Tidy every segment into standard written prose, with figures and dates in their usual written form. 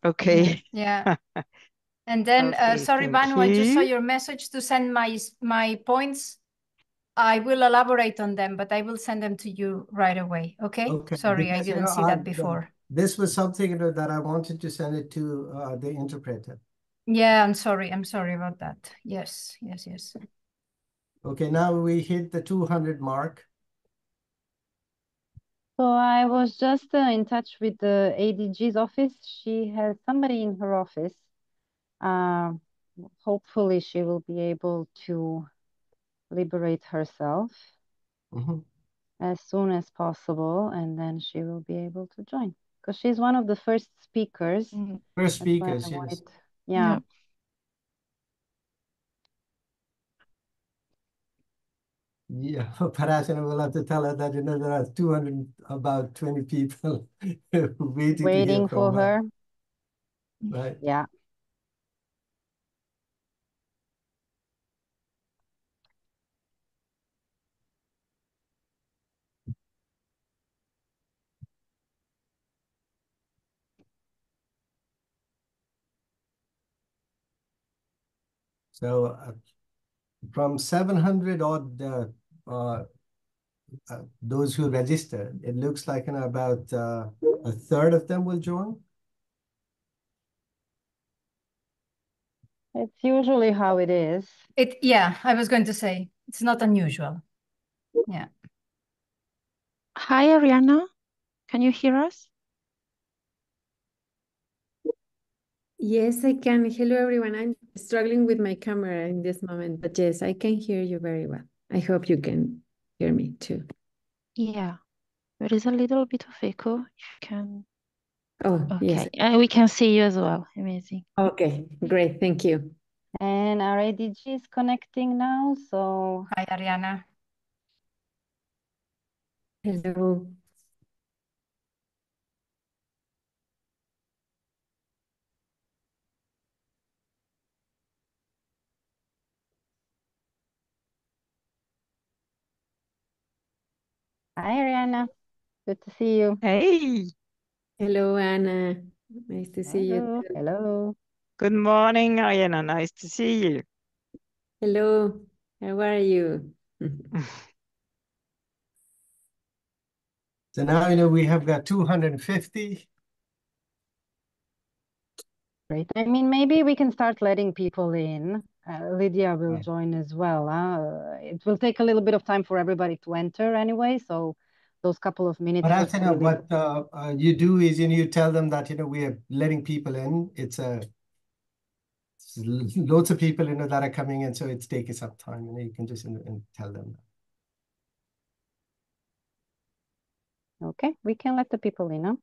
Okay. Yeah. And then, Okay, sorry, thank Banu, I just saw you. your message to send my points. I will elaborate on them, but I will send them to you right away. Okay? Okay. Sorry, I Because, didn't see that before. this was something, that I wanted to send it to the interpreter. Yeah, I'm sorry. I'm sorry about that. Yes, yes, yes. Okay, now we hit the 200 mark. So I was just in touch with the ADG's office. She has somebody in her office. Hopefully she will be able to liberate herself as soon as possible, and then she will be able to join. Because she's one of the first speakers. First That's why I speakers, yes. yeah. Yeah, perhaps we'll have to tell her that, there are 200, about 20 people waiting to hear Waiting for from her. her. Right. Yeah. So from 700 odd those who registered, it looks like about a third of them will join. It's usually how it is. Yeah, I was going to say, it's not unusual. Yeah. Hi, Ariana. Can you hear us? Yes, I can. Hello, everyone. I'm struggling with my camera in this moment, but yes, I can hear you very well. I hope you can hear me too. Yeah, there is a little bit of echo. If you can. Oh, yes. Okay, we can see you as well. Amazing. Okay, great. Thank you. And our ADG is connecting now, so. Hi, Ariana. Hello. Hi, Ariana. Good to see you. Hey. Hello, Anna. Nice to see you Hello. too. Hello. Good morning, Ariana. Nice to see you. Hello. How are you? So now, we have got 250. Great. I mean, maybe we can start letting people in. Lydia will Right. join as well. It will take a little bit of time for everybody to enter anyway, so those couple of minutes. But just actually, really... what you do is, you tell them that, we are letting people in. It's loads of people, that are coming in, so it's taking some time. You can just tell them. Okay, we can let the people in, huh?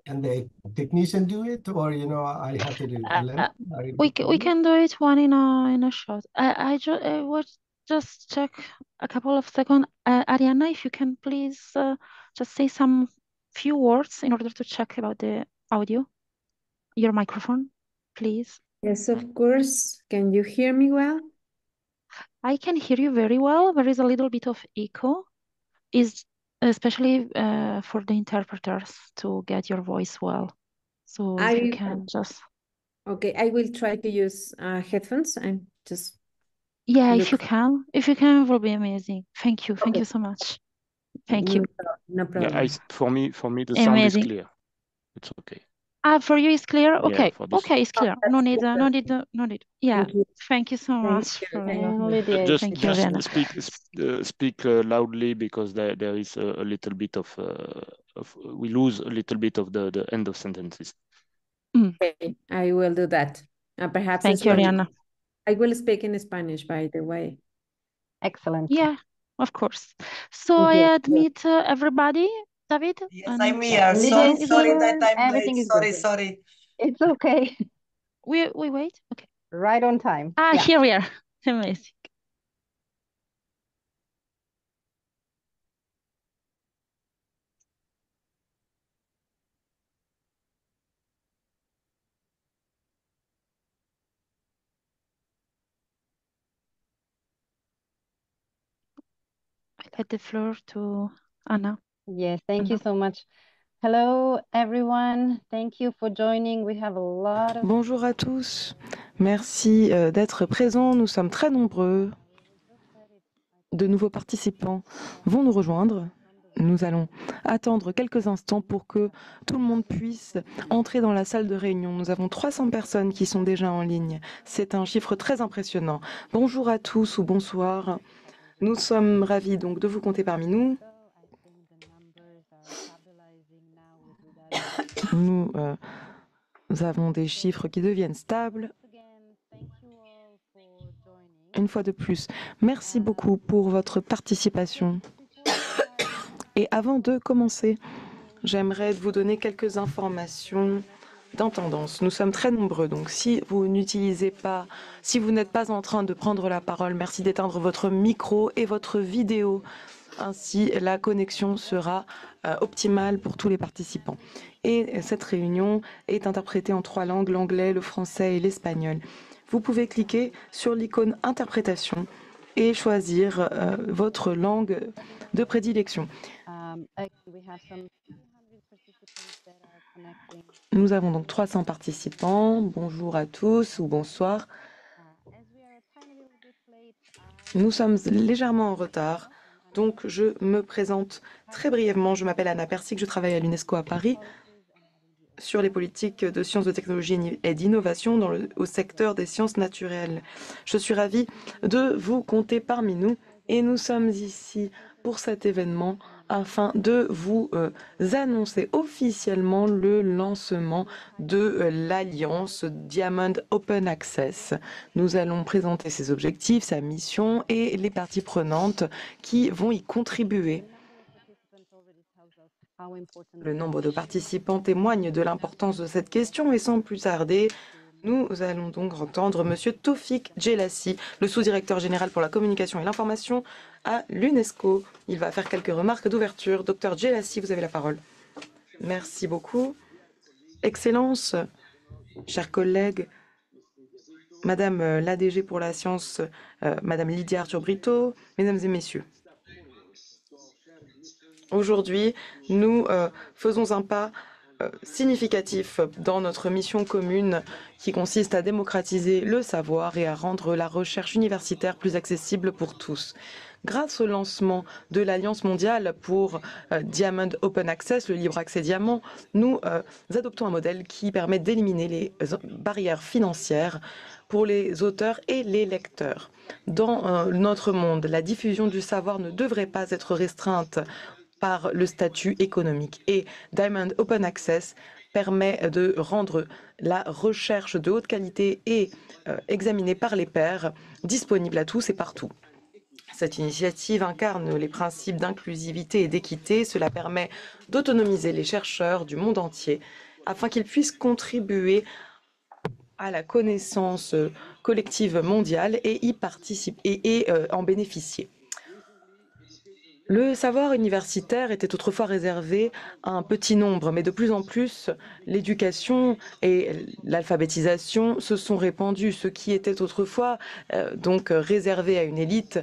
And the technician do it, or I have to do it? We can do it one in a shot. I just check a couple of seconds. Ariana, if you can please just say some few words in order to check about the audio, your microphone, please. Yes, of course. Can you hear me well? I can hear you very well. There is a little bit of echo, is especially for the interpreters to get your voice well. So if you can just. Okay, I will try to use headphones and just. Yeah, if you can, it will be amazing. Thank you. Thank Okay. you so much. Thank you. No problem. Yeah, for me, the sound is Amazing. clear. It's okay. For you it's clear? Yeah, Okay. for this. Okay, it's clear. No need. Yeah. Thank you. Thank you so much. And Lydia, Just Thank you, Ariana. speak loudly, because there is a little bit of we lose a little bit of the end of sentences. Okay, I will do that. Perhaps Thank you, Ariana. I will speak in Spanish, by the way. Excellent. Yeah, of course. So Thank I you. admit everybody. David? Yes, I'm here. Sorry, Lydia is sorry here. that I'm Everything late. is good. Sorry. It's okay. We wait? Okay. Right on time. Yeah. Here we are. Amazing. let the floor to Anna. Yes, thank you so much. Hello, everyone. Thank you for joining. We have a lot of... Bonjour à tous. Merci d'être présents. Nous sommes très nombreux. De nouveaux participants vont nous rejoindre. Nous allons attendre quelques instants pour que tout le monde puisse entrer dans la salle de réunion. Nous avons 300 personnes qui sont déjà en ligne. C'est un chiffre très impressionnant. Bonjour à tous ou bonsoir. Nous sommes ravis donc de vous compter parmi nous. Nous avons des chiffres qui deviennent stables. Une fois de plus, merci beaucoup pour votre participation. Et avant de commencer, j'aimerais vous donner quelques informations d'entendance. Nous sommes très nombreux, donc si vous n'utilisez pas, si vous n'êtes pas en train de prendre la parole, merci d'éteindre votre micro et votre vidéo. Ainsi, la connexion sera optimale pour tous les participants. Et cette réunion est interprétée en 3 langues, l'anglais, le français et l'espagnol. Vous pouvez cliquer sur l'icône interprétation et choisir votre langue de prédilection. Nous avons donc 300 participants. Bonjour à tous ou bonsoir. Nous sommes légèrement en retard, donc je me présente très brièvement. Je m'appelle Anna Persik, je travaille à l'UNESCO à Paris sur les politiques de sciences, de technologie et d'innovation au secteur des sciences naturelles. Je suis ravie de vous compter parmi nous et nous sommes ici pour cet événement afin de vous annoncer officiellement le lancement de l'Alliance Diamond Open Access. Nous allons présenter ses objectifs, sa mission et les parties prenantes qui vont y contribuer. Le nombre de participants témoigne de l'importance de cette question et sans plus tarder, nous allons donc entendre M. Taoufik Jelassi, le sous-directeur général pour la communication et l'information à l'UNESCO. Il va faire quelques remarques d'ouverture. Dr Jelassi, vous avez la parole. Merci beaucoup. Excellences, chers collègues, Madame l'ADG pour la science, Madame Lydia Arthur-Brito, Mesdames et Messieurs. Aujourd'hui, nous faisons un pas significatif dans notre mission commune qui consiste à démocratiser le savoir et à rendre la recherche universitaire plus accessible pour tous. Grâce au lancement de l'Alliance mondiale pour Diamond Open Access, le libre accès diamant, nous adoptons un modèle qui permet d'éliminer les barrières financières pour les auteurs et les lecteurs. Dans notre monde, la diffusion du savoir ne devrait pas être restreinte par le statut économique. Et Diamond Open Access permet de rendre la recherche de haute qualité et examinée par les pairs disponible à tous et partout. Cette initiative incarne les principes d'inclusivité et d'équité. Cela permet d'autonomiser les chercheurs du monde entier afin qu'ils puissent contribuer à la connaissance collective mondiale et y participer et en bénéficier. Le savoir universitaire était autrefois réservé à un petit nombre, mais de plus en plus, l'éducation et l'alphabétisation se sont répandues. Ce qui était autrefois donc réservé à une élite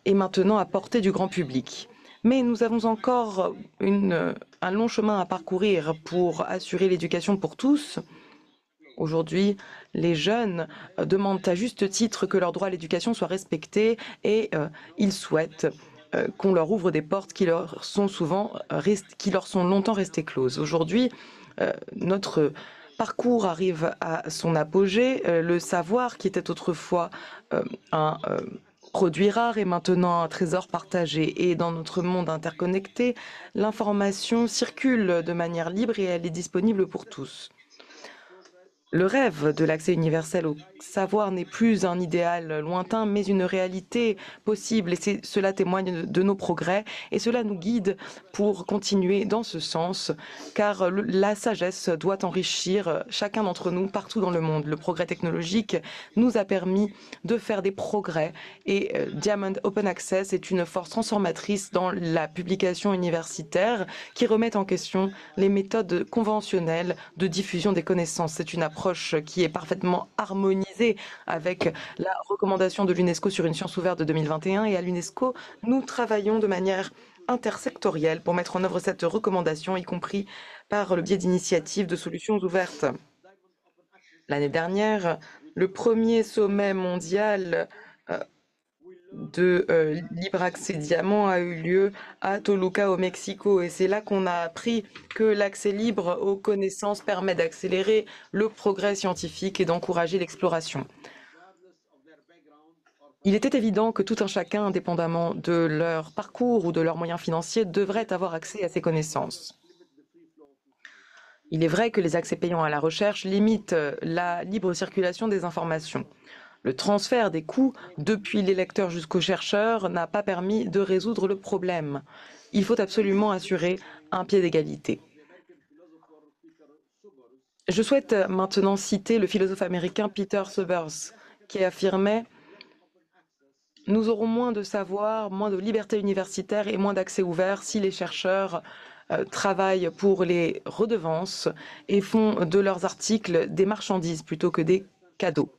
est maintenant à portée du grand public. Mais nous avons encore un long chemin à parcourir pour assurer l'éducation pour tous. Aujourd'hui, les jeunes demandent à juste titre que leur droit à l'éducation soit respecté et ils souhaitent qu'on leur ouvre des portes qui leur sont longtemps restées closes. Aujourd'hui, notre parcours arrive à son apogée. Le savoir, qui était autrefois un produit rare, est maintenant un trésor partagé. Et dans notre monde interconnecté, l'information circule de manière libre et elle est disponible pour tous. Le rêve de l'accès universel au savoir n'est plus un idéal lointain, mais une réalité possible. Et cela témoigne de nos progrès et cela nous guide pour continuer dans ce sens, car la sagesse doit enrichir chacun d'entre nous partout dans le monde. Le progrès technologique nous a permis de faire des progrès et Diamond Open Access est une force transformatrice dans la publication universitaire qui remet en question les méthodes conventionnelles de diffusion des connaissances. C'est une approche approche qui est parfaitement harmonisée avec la recommandation de l'UNESCO sur une science ouverte de 2021. Et à l'UNESCO, nous travaillons de manière intersectorielle pour mettre en œuvre cette recommandation, y compris par le biais d'initiatives de solutions ouvertes. L'année dernière, le premier sommet mondial de libre accès diamant a eu lieu à Toluca au Mexico, et c'est là qu'on a appris que l'accès libre aux connaissances permet d'accélérer le progrès scientifique et d'encourager l'exploration. Il était évident que tout un chacun, indépendamment de leur parcours ou de leurs moyens financiers, devrait avoir accès à ces connaissances. Il est vrai que les accès payants à la recherche limitent la libre circulation des informations. Le transfert des coûts depuis les lecteurs jusqu'aux chercheurs n'a pas permis de résoudre le problème. Il faut absolument assurer un pied d'égalité. Je souhaite maintenant citer le philosophe américain Peter Soubers, qui affirmait « Nous aurons moins de savoir, moins de liberté universitaire et moins d'accès ouvert si les chercheurs travaillent pour les redevances et font de leurs articles des marchandises plutôt que des cadeaux. »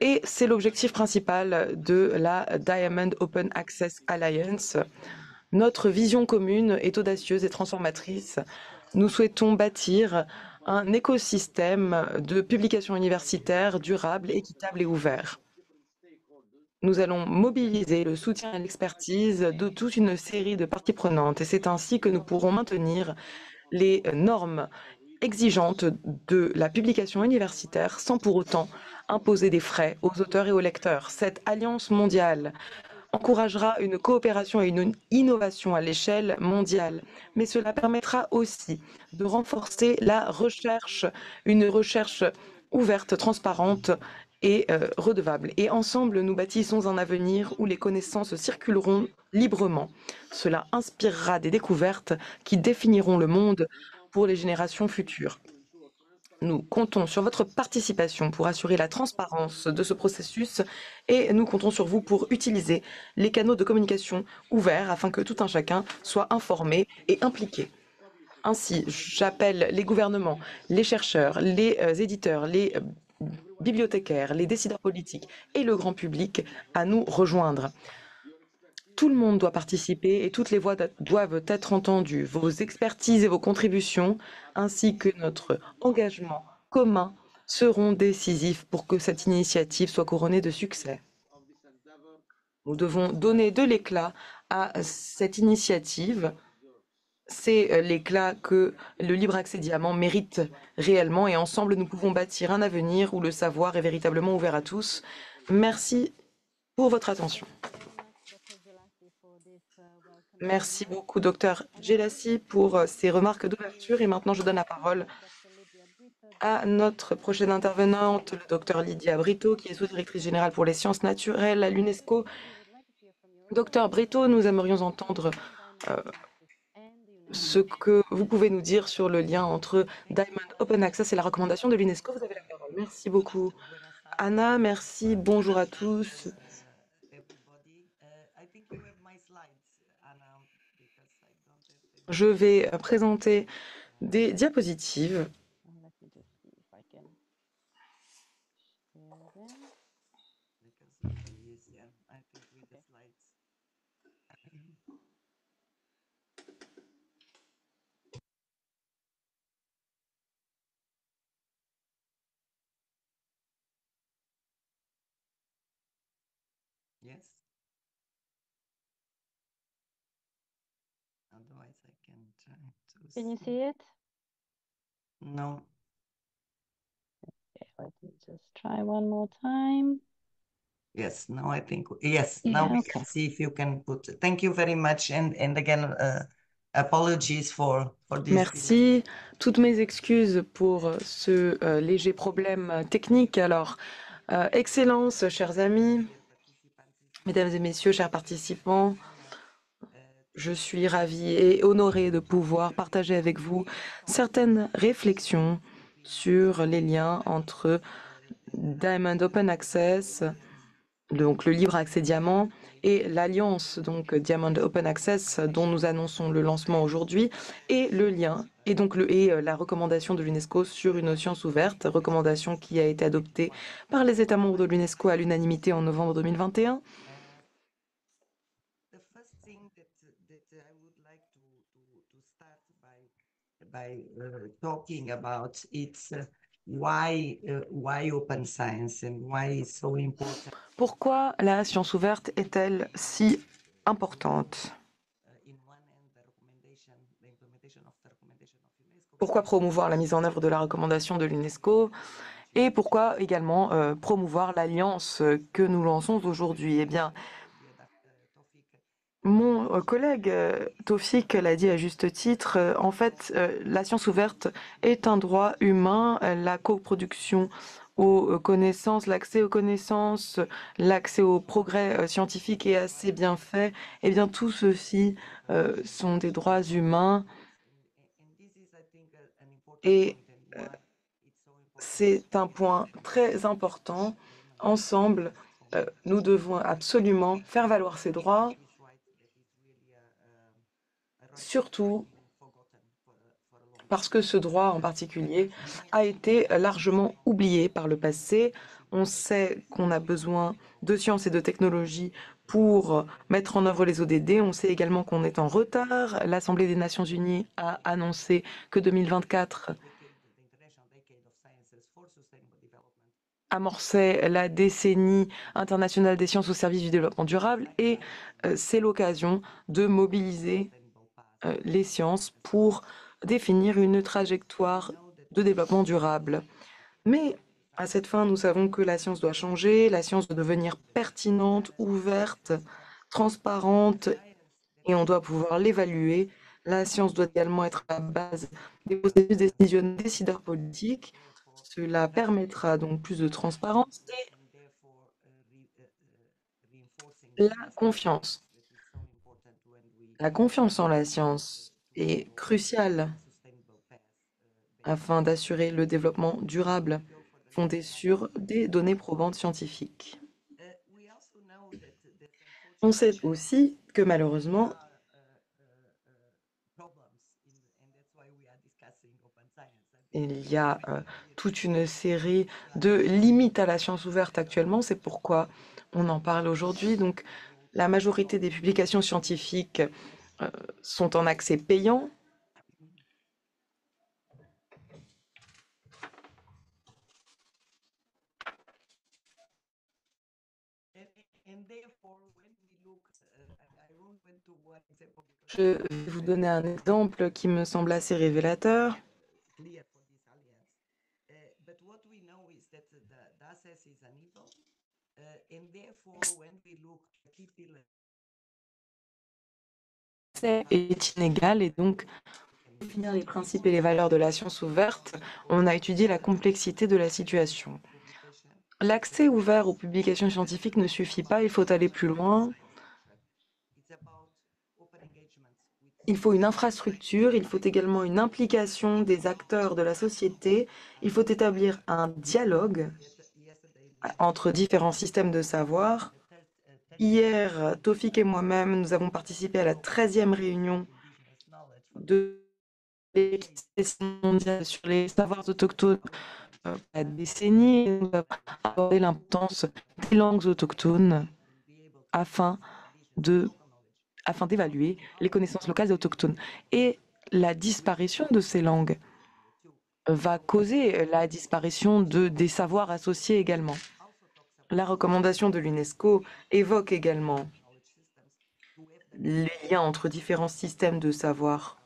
Et c'est l'objectif principal de la Diamond Open Access Alliance. Notre vision commune est audacieuse et transformatrice. Nous souhaitons bâtir un écosystème de publications universitaires durable, équitable et ouvert. Nous allons mobiliser le soutien et l'expertise de toute une série de parties prenantes et c'est ainsi que nous pourrons maintenir les normes exigeantes de la publication universitaire sans pour autant imposer des frais aux auteurs et aux lecteurs. Cette alliance mondiale encouragera une coopération et une innovation à l'échelle mondiale, mais cela permettra aussi de renforcer la recherche, une recherche ouverte, transparente et redevable. Et ensemble, nous bâtissons un avenir où les connaissances circuleront librement. Cela inspirera des découvertes qui définiront le monde pour les générations futures. Nous comptons sur votre participation pour assurer la transparence de ce processus et nous comptons sur vous pour utiliser les canaux de communication ouverts afin que tout un chacun soit informé et impliqué. Ainsi, j'appelle les gouvernements, les chercheurs, les éditeurs, les bibliothécaires, les décideurs politiques et le grand public à nous rejoindre. Tout le monde doit participer et toutes les voix doivent être entendues. Vos expertises et vos contributions, ainsi que notre engagement commun, seront décisifs pour que cette initiative soit couronnée de succès. Nous devons donner de l'éclat à cette initiative. C'est l'éclat que le libre accès diamant mérite réellement et ensemble nous pouvons bâtir un avenir où le savoir est véritablement ouvert à tous. Merci pour votre attention. Merci beaucoup, Dr Jelassi, pour ces remarques d'ouverture. Et maintenant, je donne la parole à notre prochaine intervenante, le Dr Lydia Brito, qui est sous-directrice générale pour les sciences naturelles à l'UNESCO. Dr Brito, nous aimerions entendre ce que vous pouvez nous dire sur le lien entre Diamond Open Access et la recommandation de l'UNESCO. Vous avez la parole. Merci beaucoup. Anna, merci. Bonjour à tous. Je vais présenter des diapositives. Yes. Otherwise, I can try to Can you see. see it? No. Okay, let me just try one more time. Yes, now I think, yes, Yeah, now we okay. can see if you can put, thank you very much. And again, apologies for this. Merci. Toutes mes excuses pour ce léger problème technique. Alors, Excellences, chers amis, Mesdames et Messieurs, chers participants, je suis ravie et honorée de pouvoir partager avec vous certaines réflexions sur les liens entre Diamond Open Access, donc le libre accès Diamant, et l'alliance donc Diamond Open Access dont nous annonçons le lancement aujourd'hui, et le lien et donc la recommandation de l'UNESCO sur une science ouverte, recommandation qui a été adoptée par les États membres de l'UNESCO à l'unanimité en novembre 2021. The first thing that I would like to start by talking about it's why open science and why it's so important. Pourquoi la science ouverte est-elle si importante? Pourquoi promouvoir la mise en œuvre de la recommandation de l'UNESCO? Et pourquoi également promouvoir l'alliance que nous lançons aujourd'hui? Eh bien, mon collègue Taufik l'a dit à juste titre, en fait, la science ouverte est un droit humain, la coproduction aux connaissances, l'accès aux connaissances, l'accès au progrès scientifique est assez bien fait. Eh bien, tout ceci sont des droits humains et c'est un point très important. Ensemble, nous devons absolument faire valoir ces droits, surtout parce que ce droit en particulier a été largement oublié par le passé. On sait qu'on a besoin de sciences et de technologies pour mettre en œuvre les ODD. On sait également qu'on est en retard. L'Assemblée des Nations Unies a annoncé que 2024 amorçait la décennie internationale des sciences au service du développement durable et c'est l'occasion de mobiliser les sciences pour définir une trajectoire de développement durable. Mais à cette fin, nous savons que la science doit changer, la science doit devenir pertinente, ouverte, transparente, et on doit pouvoir l'évaluer. La science doit également être à la base des processus décisionnels des décideurs politiques. Cela permettra donc plus de transparence et la confiance. La confiance en la science est cruciale afin d'assurer le développement durable fondé sur des données probantes scientifiques. On sait aussi que malheureusement, il y a toute une série de limites à la science ouverte actuellement, c'est pourquoi on en parle aujourd'hui. Donc, la majorité des publications scientifiques sont en accès payant. Je vais vous donner un exemple qui me semble assez révélateur. Est inégal et donc pour définir les principes et les valeurs de la science ouverte, on a étudié la complexité de la situation. L'accès ouvert aux publications scientifiques ne suffit pas, il faut aller plus loin. Il faut une infrastructure, il faut également une implication des acteurs de la société, il faut établir un dialogue entre différents systèmes de savoir. Hier, Taufik et moi-même, nous avons participé à la 13e réunion de l'Organisation mondiale sur les savoirs autochtones la décennie. Nous avons abordé l'importance des langues autochtones afin d'évaluer les connaissances locales et autochtones. Et la disparition de ces langues va causer la disparition des savoirs associés également. La recommandation de l'UNESCO évoque également les liens entre différents systèmes de savoir.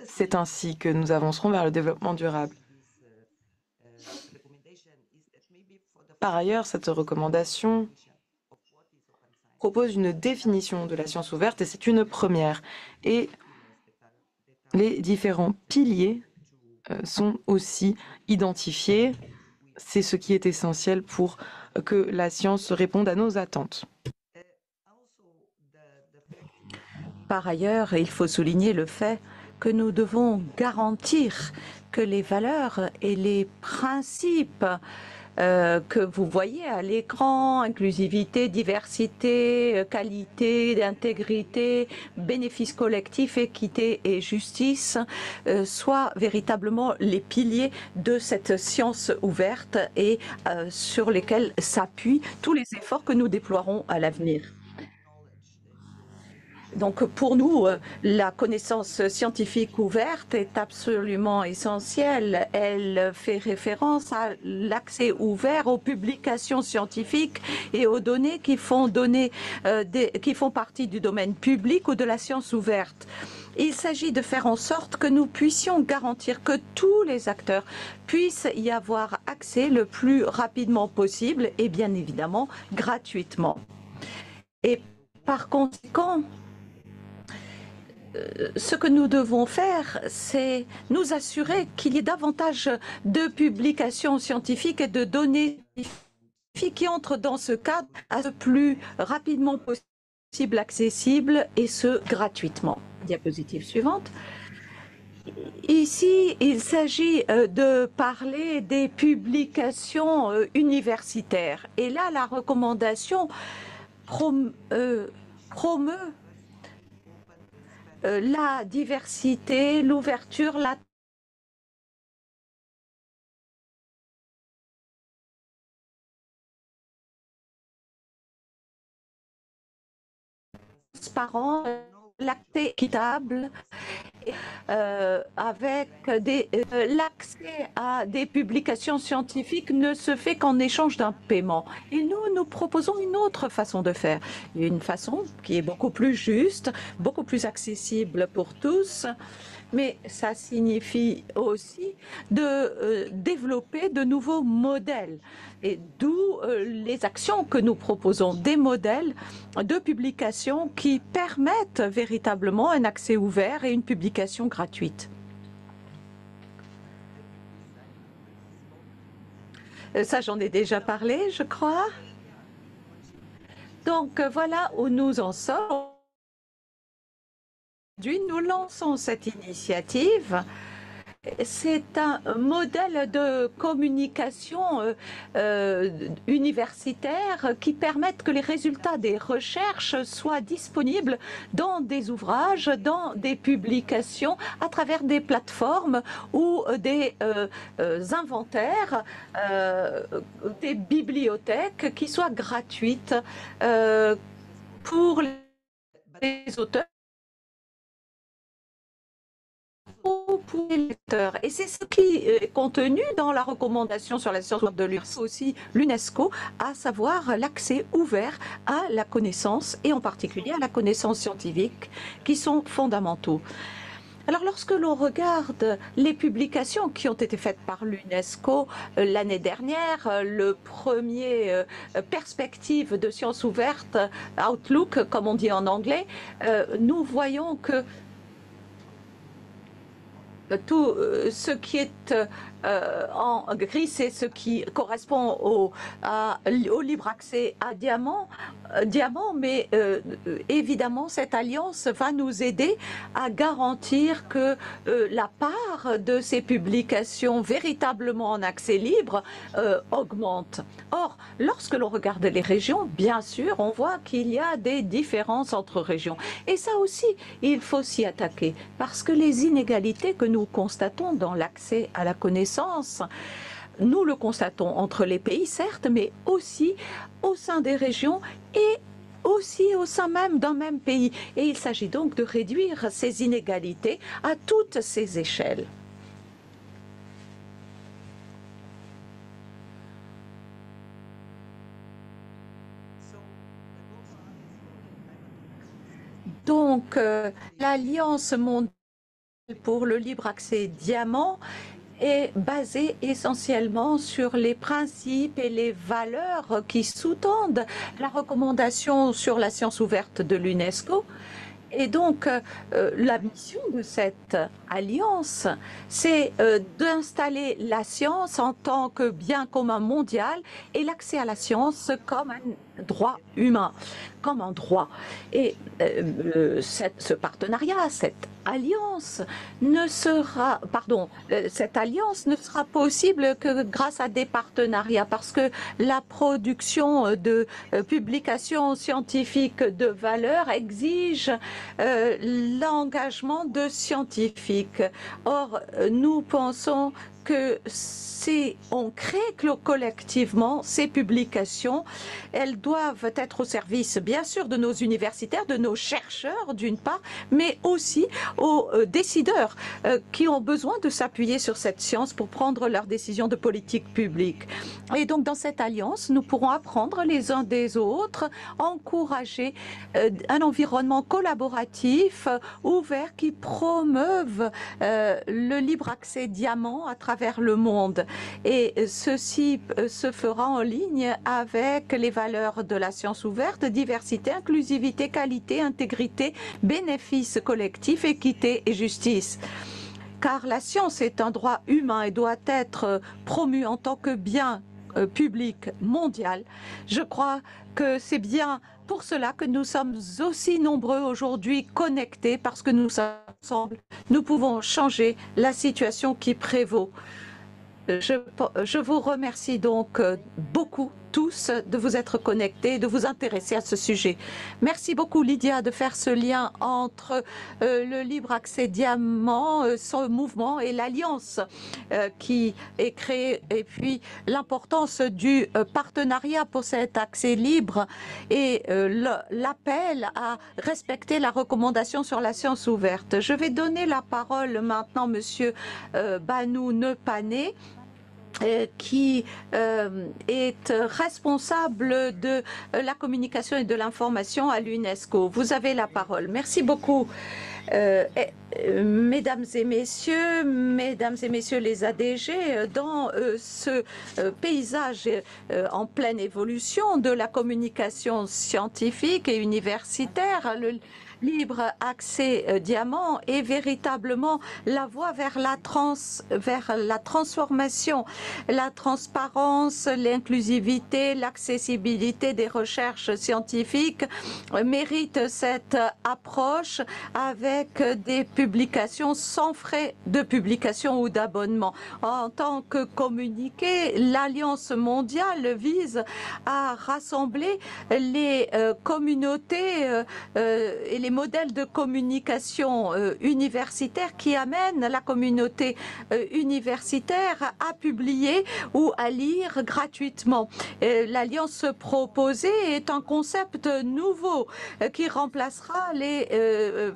C'est ainsi que nous avancerons vers le développement durable. Par ailleurs, cette recommandation propose une définition de la science ouverte et c'est une première. Et les différents piliers sont aussi identifiés. C'est ce qui est essentiel pour que la science réponde à nos attentes. Par ailleurs, il faut souligner le fait que nous devons garantir que les valeurs et les principes que vous voyez à l'écran, inclusivité, diversité, qualité, intégrité, bénéfice collectif, équité et justice, soient véritablement les piliers de cette science ouverte et sur lesquels s'appuient tous les efforts que nous déploierons à l'avenir. Donc pour nous, la connaissance scientifique ouverte est absolument essentielle. Elle fait référence à l'accès ouvert aux publications scientifiques et aux données qui font partie du domaine public ou de la science ouverte. Il s'agit de faire en sorte que nous puissions garantir que tous les acteurs puissent y avoir accès le plus rapidement possible et bien évidemment gratuitement. Et par conséquent, ce que nous devons faire, c'est nous assurer qu'il y ait davantage de publications scientifiques et de données scientifiques qui entrent dans ce cadre le plus rapidement possible, accessible et ce, gratuitement. Diapositive suivante. Ici, il s'agit de parler des publications universitaires. Et là, la recommandation promeut la diversité, l'ouverture, la transparence, l'accès équitable, avec l'accès à des publications scientifiques ne se fait qu'en échange d'un paiement. Et nous proposons une autre façon de faire, une façon qui est beaucoup plus juste, beaucoup plus accessible pour tous, mais ça signifie aussi de développer de nouveaux modèles. Et d'où les actions que nous proposons, des modèles de publication qui permettent véritablement un accès ouvert et une publication gratuite. Ça, j'en ai déjà parlé, je crois. Donc, voilà où nous en sommes. Aujourd'hui, nous lançons cette initiative. C'est un modèle de communication universitaire qui permette que les résultats des recherches soient disponibles dans des ouvrages, dans des publications, à travers des plateformes ou des inventaires, des bibliothèques qui soient gratuites pour les auteurs. Pour les lecteurs. Et c'est ce qui est contenu dans la recommandation sur la science de l'UNESCO, aussi l'UNESCO, à savoir l'accès ouvert à la connaissance et en particulier à la connaissance scientifique qui sont fondamentaux. Alors lorsque l'on regarde les publications qui ont été faites par l'UNESCO l'année dernière, le premier perspective de sciences ouvertes, Outlook comme on dit en anglais, nous voyons que tout ce qui est en gris, c'est ce qui correspond au libre accès à diamant, mais évidemment, cette alliance va nous aider à garantir que la part de ces publications véritablement en accès libre augmente. Or, lorsque l'on regarde les régions, bien sûr, on voit qu'il y a des différences entre régions. Et ça aussi, il faut s'y attaquer, parce que les inégalités que nous constatons dans l'accès à la connaissance, nous le constatons entre les pays, certes, mais aussi au sein des régions et aussi au sein même d'un même pays. Et il s'agit donc de réduire ces inégalités à toutes ces échelles. Donc, l'Alliance mondiale pour le libre accès diamant est basée essentiellement sur les principes et les valeurs qui sous-tendent la recommandation sur la science ouverte de l'UNESCO. Et donc, la mission de cette alliance, c'est d'installer la science en tant que bien commun mondial et l'accès à la science comme un droit humain comme un droit. Et ce partenariat, cette alliance ne sera, cette alliance ne sera possible que grâce à des partenariats, parce que la production de publications scientifiques de valeur exige l'engagement de scientifiques. Or, nous pensons que si on crée collectivement ces publications, elles doivent être au service, bien sûr, de nos universitaires, de nos chercheurs, d'une part, mais aussi aux décideurs qui ont besoin de s'appuyer sur cette science pour prendre leurs décisions de politique publique. Et donc, dans cette alliance, nous pourrons apprendre les uns des autres, encourager un environnement collaboratif, ouvert, qui promeuve le libre accès diamant à travers le monde. Et ceci se fera en ligne avec les valeurs de la science ouverte, diversité, inclusivité, qualité, intégrité, bénéfice collectif, équité et justice. Car la science est un droit humain et doit être promu en tant que bien public mondial. Je crois que c'est bien pour cela que nous sommes aussi nombreux aujourd'hui connectés, parce que nous sommes ensemble, nous pouvons changer la situation qui prévaut. Je vous remercie donc beaucoup tous de vous être connectés, de vous intéresser à ce sujet. Merci beaucoup Lydia de faire ce lien entre le libre accès diamant, son mouvement et l'alliance qui est créée, et puis l'importance du partenariat pour cet accès libre et l'appel à respecter la recommandation sur la science ouverte. Je vais donner la parole maintenant Monsieur Banu Nepané, qui est responsable de la communication et de l'information à l'UNESCO. Vous avez la parole. Merci beaucoup. Mesdames et messieurs les ADG, dans ce paysage en pleine évolution de la communication scientifique et universitaire, le libre accès diamant est véritablement la voie vers la transformation, la transparence, l'inclusivité, l'accessibilité des recherches scientifiques méritent cette approche avec des publications sans frais de publication ou d'abonnement. En tant que communiqué, l'Alliance mondiale vise à rassembler les communautés et les modèles de communication universitaire qui amènent la communauté universitaire à publier ou à lire gratuitement. L'alliance proposée est un concept nouveau qui remplacera les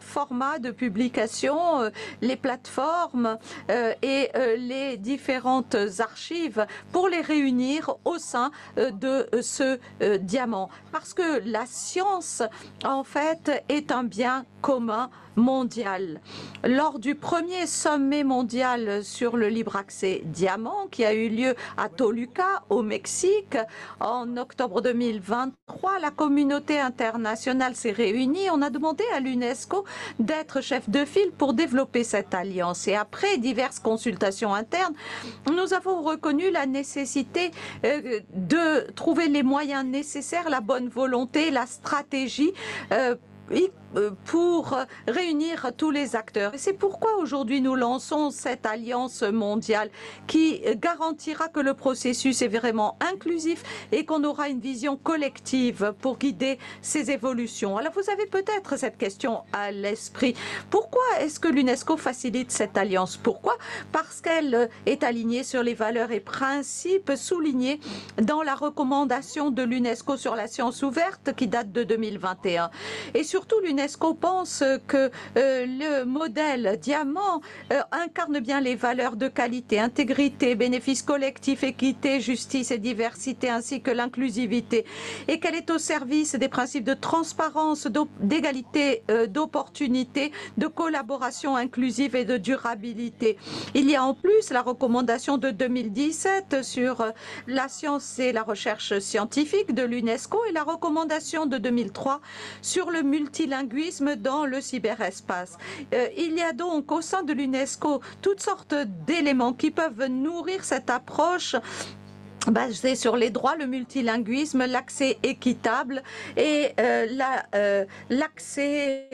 formats de publication, les plateformes et les différentes archives pour les réunir au sein de ce diamant. Parce que la science, en fait, est un bien commun mondial. Lors du premier sommet mondial sur le libre accès diamant qui a eu lieu à Toluca au Mexique en octobre 2023, la communauté internationale s'est réunie. On a demandé à l'UNESCO d'être chef de file pour développer cette alliance. Et après diverses consultations internes, nous avons reconnu la nécessité de trouver les moyens nécessaires, la bonne volonté, la stratégie pour réunir tous les acteurs. Et c'est pourquoi aujourd'hui nous lançons cette alliance mondiale qui garantira que le processus est vraiment inclusif et qu'on aura une vision collective pour guider ces évolutions. Alors vous avez peut-être cette question à l'esprit. Pourquoi est-ce que l'UNESCO facilite cette alliance? Pourquoi? Parce qu'elle est alignée sur les valeurs et principes soulignés dans la recommandation de l'UNESCO sur la science ouverte qui date de 2021. Et surtout, l'UNESCO pense que le modèle diamant incarne bien les valeurs de qualité, intégrité, bénéfice collectif, équité, justice et diversité, ainsi que l'inclusivité, et qu'elle est au service des principes de transparence, d'égalité, d'opportunité, de collaboration inclusive et de durabilité. Il y a en plus la recommandation de 2017 sur la science et la recherche scientifique de l'UNESCO et la recommandation de 2003 sur le multilinguisme dans le cyberespace. Il y a donc au sein de l'UNESCO toutes sortes d'éléments qui peuvent nourrir cette approche basé sur les droits, le multilinguisme, l'accès équitable et l'accès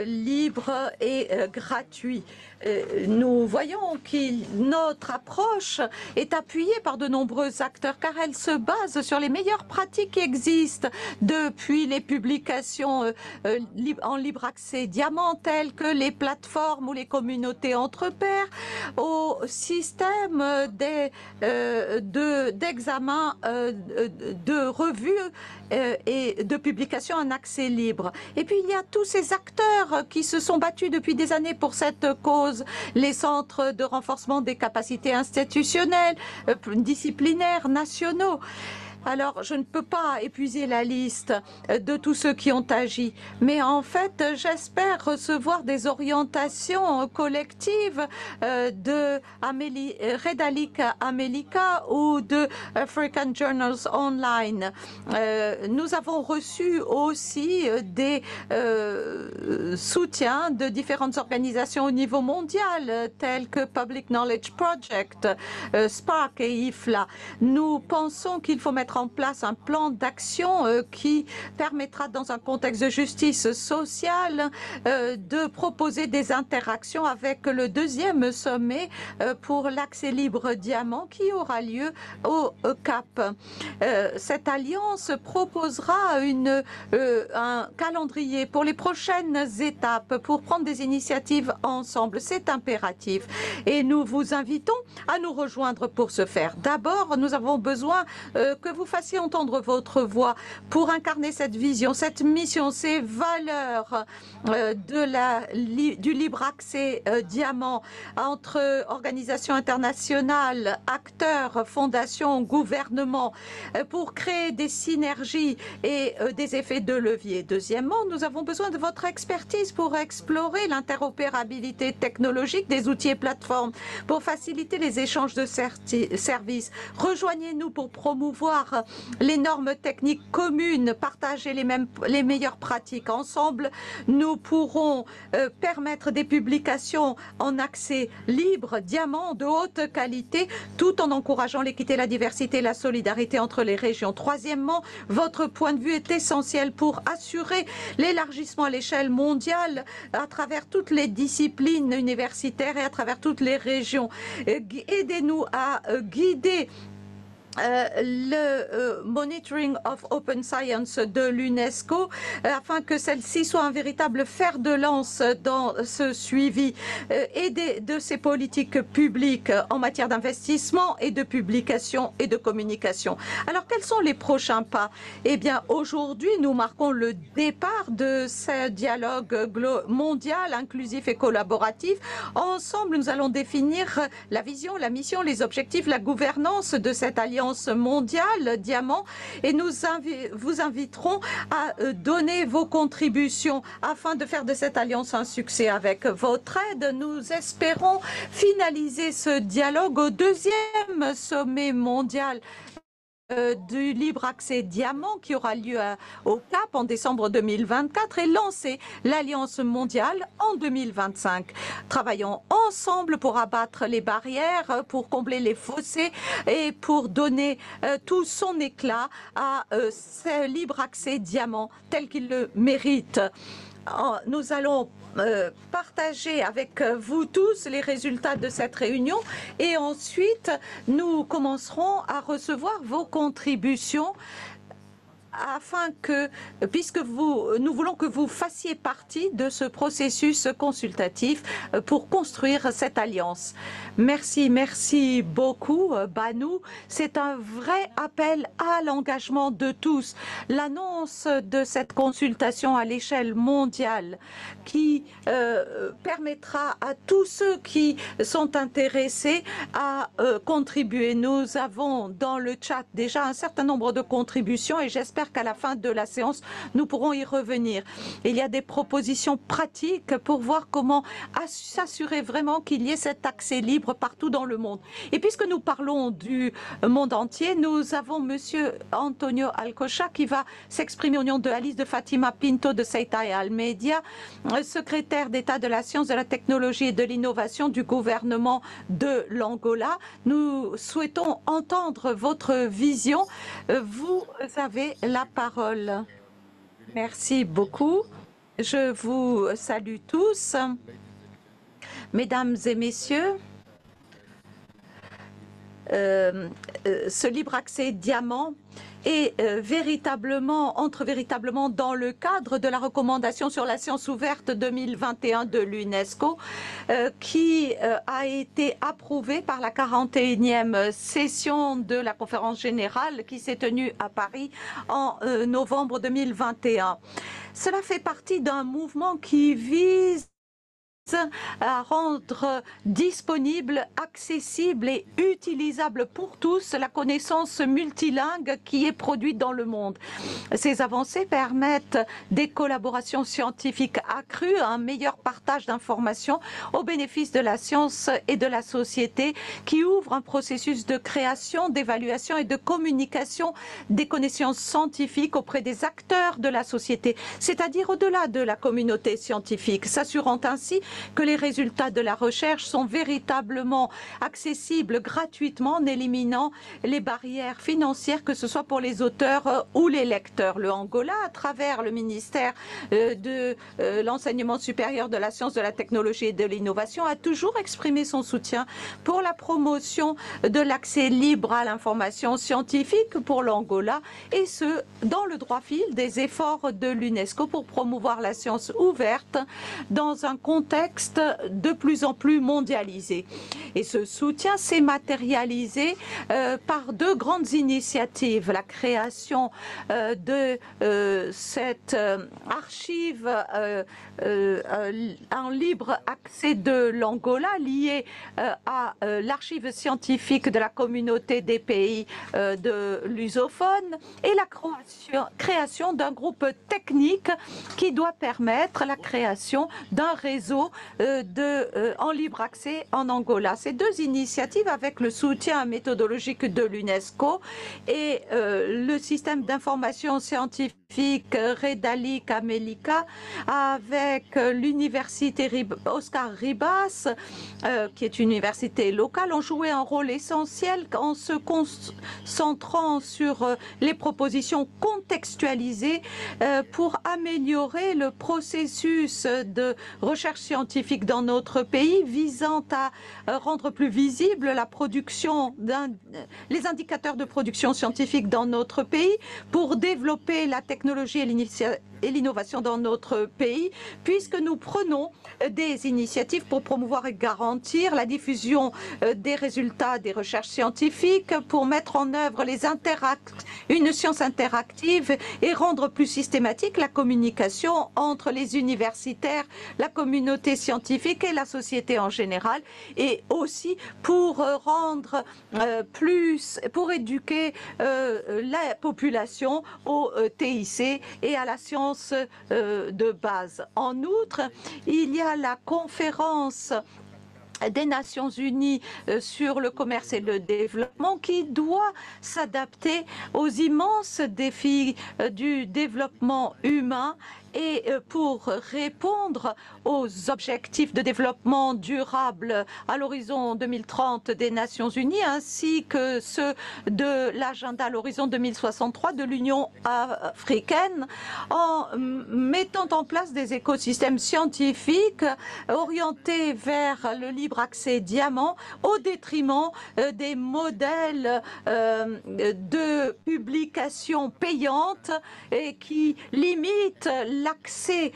libre et gratuit. Nous voyons que notre approche est appuyée par de nombreux acteurs car elle se base sur les meilleures pratiques qui existent depuis les publications en libre accès diamant telles que les plateformes ou les communautés entre pairs au système d'examen de revues et de publications en accès libre. Et puis il y a tous ces acteurs qui se sont battus depuis des années pour cette cause, les centres de renforcement des capacités institutionnelles, disciplinaires, nationaux. Alors, je ne peux pas épuiser la liste de tous ceux qui ont agi, mais en fait, j'espère recevoir des orientations collectives de Redalic America ou de African Journals Online. Nous avons reçu aussi des soutiens de différentes organisations au niveau mondial, telles que Public Knowledge Project, Spark et IFLA. Nous pensons qu'il faut mettre en place un plan d'action qui permettra, dans un contexte de justice sociale, de proposer des interactions avec le deuxième sommet pour l'accès libre diamant qui aura lieu au Cap. Cette alliance proposera un calendrier pour les prochaines étapes pour prendre des initiatives ensemble. C'est impératif et nous vous invitons à nous rejoindre pour ce faire. D'abord, nous avons besoin que vous fassiez entendre votre voix pour incarner cette vision, cette mission, ces valeurs du libre accès diamant entre organisations internationales, acteurs, fondations, gouvernements, pour créer des synergies et des effets de levier. Deuxièmement, nous avons besoin de votre expertise pour explorer l'interopérabilité technologique des outils et plateformes, pour faciliter les échanges de services. Rejoignez-nous pour promouvoir les normes techniques communes, partager les meilleures pratiques. Ensemble, nous pourrons permettre des publications en accès libre, diamant, de haute qualité, tout en encourageant l'équité, la diversité et la solidarité entre les régions. Troisièmement, votre point de vue est essentiel pour assurer l'élargissement à l'échelle mondiale à travers toutes les disciplines universitaires et à travers toutes les régions. Aidez-nous à guider le Monitoring of Open Science de l'UNESCO afin que celle-ci soit un véritable fer de lance dans ce suivi et de ces politiques publiques en matière d'investissement et de publication et de communication. Alors, quels sont les prochains pas? Eh bien, aujourd'hui, nous marquons le départ de ce dialogue mondial, inclusif et collaboratif. Ensemble, nous allons définir la vision, la mission, les objectifs, la gouvernance de cette alliance mondiale diamant et nous vous inviterons à donner vos contributions afin de faire de cette alliance un succès. Avec votre aide, nous espérons finaliser ce dialogue au deuxième sommet mondial du libre accès diamant qui aura lieu au Cap en décembre 2024 et lancer l'Alliance mondiale en 2025. Travaillons ensemble pour abattre les barrières, pour combler les fossés et pour donner tout son éclat à ce libre accès diamant tel qu'il le mérite. Nous allons partager avec vous tous les résultats de cette réunion et ensuite nous commencerons à recevoir vos contributions afin que, nous voulons que vous fassiez partie de ce processus consultatif pour construire cette alliance. Merci beaucoup, Banu. C'est un vrai appel à l'engagement de tous. L'annonce de cette consultation à l'échelle mondiale qui permettra à tous ceux qui sont intéressés à contribuer. Nous avons dans le chat déjà un certain nombre de contributions et j'espère j'espère qu'à la fin de la séance, nous pourrons y revenir. Il y a des propositions pratiques pour voir comment s'assurer vraiment qu'il y ait cet accès libre partout dans le monde. Et puisque nous parlons du monde entier, nous avons Monsieur Antonio Alcocha qui va s'exprimer au nom de Alice de Fatima Pinto de Ceuta et Almedia, secrétaire d'État de la science, de la technologie et de l'innovation du gouvernement de l'Angola. Nous souhaitons entendre votre vision. Vous avez la parole. Merci beaucoup. Je vous salue tous. Mesdames et messieurs, ce libre accès diamant et entre véritablement dans le cadre de la recommandation sur la science ouverte 2021 de l'UNESCO qui a été approuvée par la 41e session de la conférence générale qui s'est tenue à Paris en novembre 2021. Cela fait partie d'un mouvement qui vise à rendre disponible, accessible et utilisable pour tous la connaissance multilingue qui est produite dans le monde. Ces avancées permettent des collaborations scientifiques accrues, un meilleur partage d'informations au bénéfice de la science et de la société qui ouvre un processus de création, d'évaluation et de communication des connaissances scientifiques auprès des acteurs de la société, c'est-à-dire au-delà de la communauté scientifique, s'assurant ainsi que les résultats de la recherche sont véritablement accessibles gratuitement en éliminant les barrières financières, que ce soit pour les auteurs ou les lecteurs. Le Angola, à travers le ministère de l'enseignement supérieur, de la science, de la technologie et de l'innovation, a toujours exprimé son soutien pour la promotion de l'accès libre à l'information scientifique pour l'Angola, et ce, dans le droit fil des efforts de l'UNESCO pour promouvoir la science ouverte dans un contexte de plus en plus mondialisé. Et ce soutien s'est matérialisé par deux grandes initiatives. La création de cette archive en libre accès de l'Angola liée à l'archive scientifique de la communauté des pays de lusophone, et la création d'un groupe technique qui doit permettre la création d'un réseau en libre accès en Angola. Ces deux initiatives, avec le soutien méthodologique de l'UNESCO et le système d'information scientifique Redali Camélica, avec l'université Oscar Ribas, qui est une université locale, ont joué un rôle essentiel en se concentrant sur les propositions contextualisées pour améliorer le processus de recherche scientifique dans notre pays, visant à rendre plus visible la production les indicateurs de production scientifique dans notre pays, pour développer la technologie et l'innovation dans notre pays, puisque nous prenons des initiatives pour promouvoir et garantir la diffusion des résultats des recherches scientifiques, pour mettre en œuvre une science interactive et rendre plus systématique la communication entre les universitaires, la communauté scientifique et la société en général, et aussi pour pour éduquer la population au TIC et à la science de base. En outre, il y a la conférence des Nations Unies sur le commerce et le développement qui doit s'adapter aux immenses défis du développement humain et pour répondre aux objectifs de développement durable à l'horizon 2030 des Nations Unies, ainsi que ceux de l'agenda à l'horizon 2063 de l'Union africaine, en mettant en place des écosystèmes scientifiques orientés vers le libre accès diamant au détriment des modèles de publication payante et qui limitent l'accès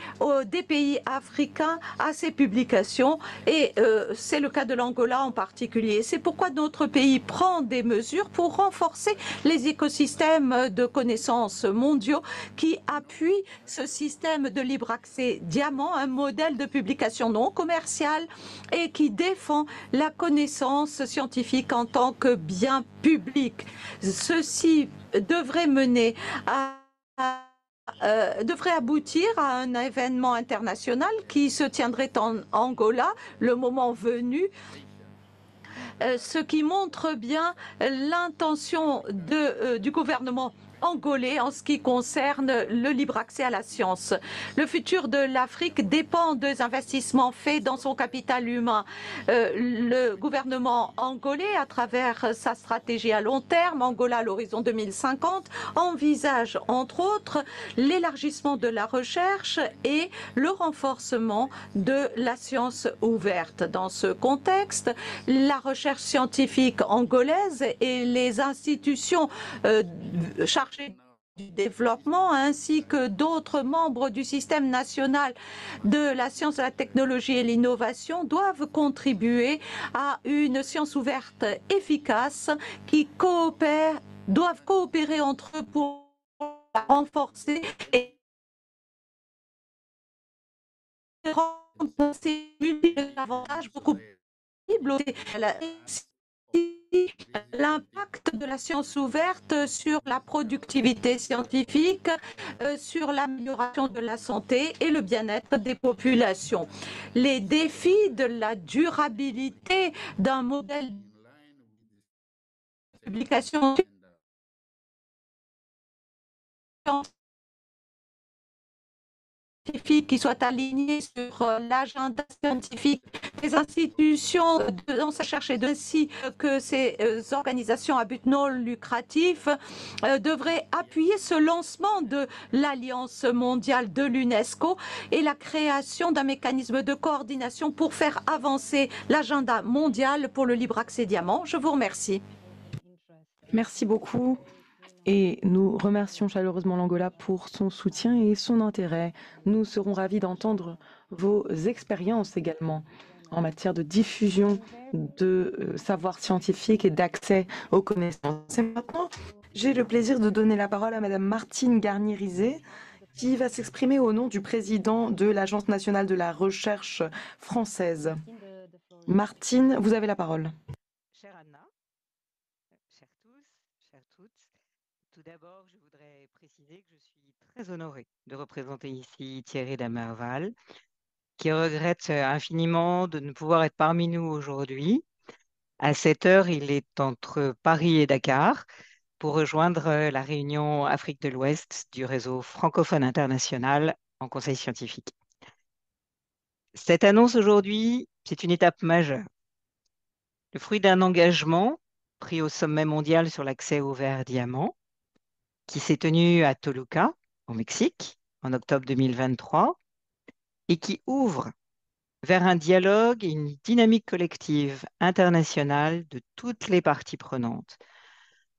des pays africains à ces publications, et c'est le cas de l'Angola en particulier. C'est pourquoi notre pays prend des mesures pour renforcer les écosystèmes de connaissances mondiaux qui appuient ce système de libre accès diamant, un modèle de publication non commercial et qui défend la connaissance scientifique en tant que bien public. Ceci devrait mener à devrait aboutir à un événement international qui se tiendrait en Angola le moment venu. Ce qui montre bien l'intention du gouvernement angolais en ce qui concerne le libre accès à la science. Le futur de l'Afrique dépend des investissements faits dans son capital humain. Le gouvernement angolais, à travers sa stratégie à long terme, Angola à l'horizon 2050, envisage entre autres l'élargissement de la recherche et le renforcement de la science ouverte. Dans ce contexte, la recherche scientifique angolaise et les institutions chargées du développement ainsi que d'autres membres du système national de la science, de la technologie et l'innovation doivent contribuer à une science ouverte efficace qui doivent coopérer entre eux pour renforcer et rendre ces avantages beaucoup possibles. L'impact de la science ouverte sur la productivité scientifique, sur l'amélioration de la santé et le bien-être des populations. Les défis de la durabilité d'un modèle de publication qui soit aligné sur l'agenda scientifique des institutions dans sa recherche et ainsi que ces organisations à but non lucratif devraient appuyer ce lancement de l'Alliance mondiale de l'UNESCO et la création d'un mécanisme de coordination pour faire avancer l'agenda mondial pour le libre accès diamant. Je vous remercie. Merci beaucoup. Et nous remercions chaleureusement l'Angola pour son soutien et son intérêt. Nous serons ravis d'entendre vos expériences également en matière de diffusion de savoir scientifique et d'accès aux connaissances. Et maintenant, j'ai le plaisir de donner la parole à Madame Martine Garnier-Rizet, qui va s'exprimer au nom du président de l'Agence nationale de la recherche française. Martine, vous avez la parole. Chère Anna, chers tous, chères toutes, tout d'abord, je voudrais préciser que je suis très honorée de représenter ici Thierry Damerval, qui regrette infiniment de ne pouvoir être parmi nous aujourd'hui. À cette heure, il est entre Paris et Dakar pour rejoindre la réunion Afrique de l'Ouest du réseau francophone international en conseil scientifique. Cette annonce aujourd'hui, c'est une étape majeure. Le fruit d'un engagement pris au sommet mondial sur l'accès au vert diamant, qui s'est tenu à Toluca, au Mexique, en octobre 2023, et qui ouvre vers un dialogue et une dynamique collective internationale de toutes les parties prenantes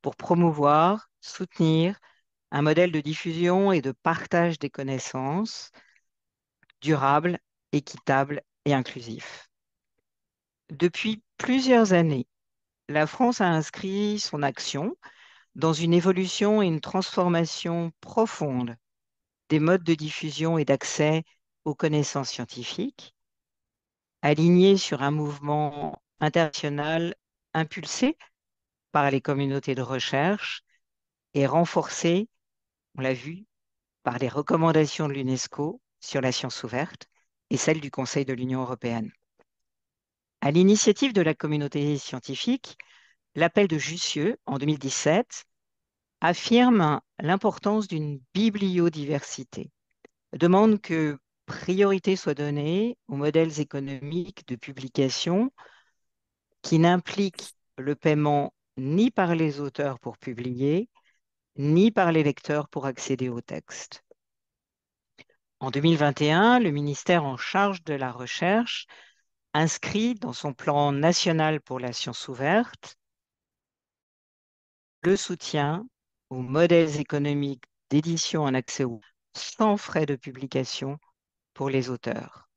pour promouvoir, soutenir un modèle de diffusion et de partage des connaissances durable, équitable et inclusif. Depuis plusieurs années, la France a inscrit son action dans une évolution et une transformation profonde des modes de diffusion et d'accès aux connaissances scientifiques, alignés sur un mouvement international impulsé par les communautés de recherche et renforcé, on l'a vu, par les recommandations de l'UNESCO sur la science ouverte et celles du Conseil de l'Union européenne. À l'initiative de la communauté scientifique, l'appel de Jussieu en 2017 affirme l'importance d'une bibliodiversité, demande que priorité soit donnée aux modèles économiques de publication qui n'impliquent le paiement ni par les auteurs pour publier, ni par les lecteurs pour accéder au texte. En 2021, le ministère en charge de la recherche inscrit dans son plan national pour la science ouverte le soutien aux modèles économiques d'édition en accès sans frais de publication pour les auteurs.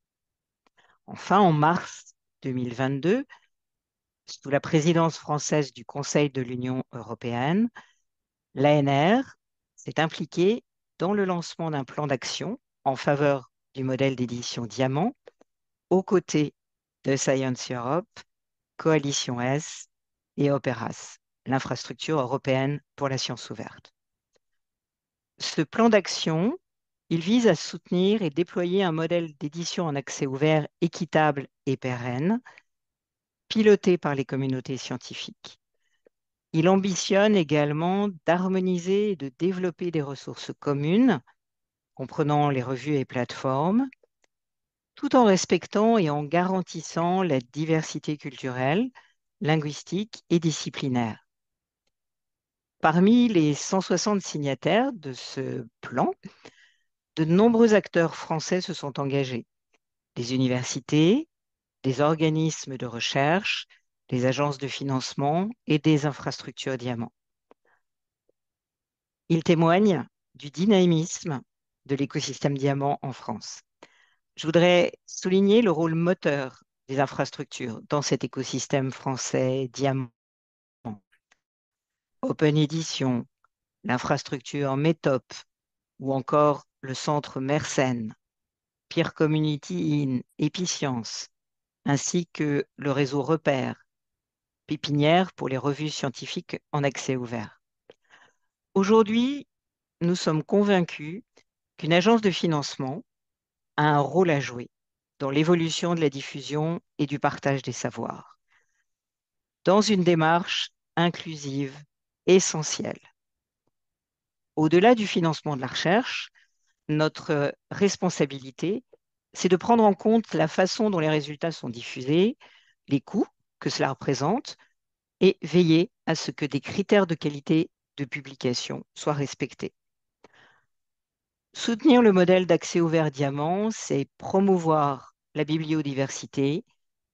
Enfin, en mars 2022, sous la présidence française du Conseil de l'Union européenne, l'ANR s'est impliquée dans le lancement d'un plan d'action en faveur du modèle d'édition Diamant, aux côtés de Science Europe, Coalition S et Operas, l'infrastructure européenne pour la science ouverte. Ce plan d'action, il vise à soutenir et déployer un modèle d'édition en accès ouvert équitable et pérenne, piloté par les communautés scientifiques. Il ambitionne également d'harmoniser et de développer des ressources communes, comprenant les revues et plateformes, tout en respectant et en garantissant la diversité culturelle, linguistique et disciplinaire. Parmi les 160 signataires de ce plan, de nombreux acteurs français se sont engagés. Des universités, des organismes de recherche, des agences de financement et des infrastructures diamants. Ils témoignent du dynamisme de l'écosystème diamant en France. Je voudrais souligner le rôle moteur des infrastructures dans cet écosystème français diamant. Open Edition, l'infrastructure Metop ou encore le centre Mersenne, Peer Community in Epiccience, ainsi que le réseau Repère, pépinière pour les revues scientifiques en accès ouvert. Aujourd'hui, nous sommes convaincus qu'une agence de financement a un rôle à jouer dans l'évolution de la diffusion et du partage des savoirs, dans une démarche inclusive essentielle. Au-delà du financement de la recherche, notre responsabilité, c'est de prendre en compte la façon dont les résultats sont diffusés, les coûts que cela représente, et veiller à ce que des critères de qualité de publication soient respectés. Soutenir le modèle d'accès ouvert diamant, c'est promouvoir la bibliodiversité,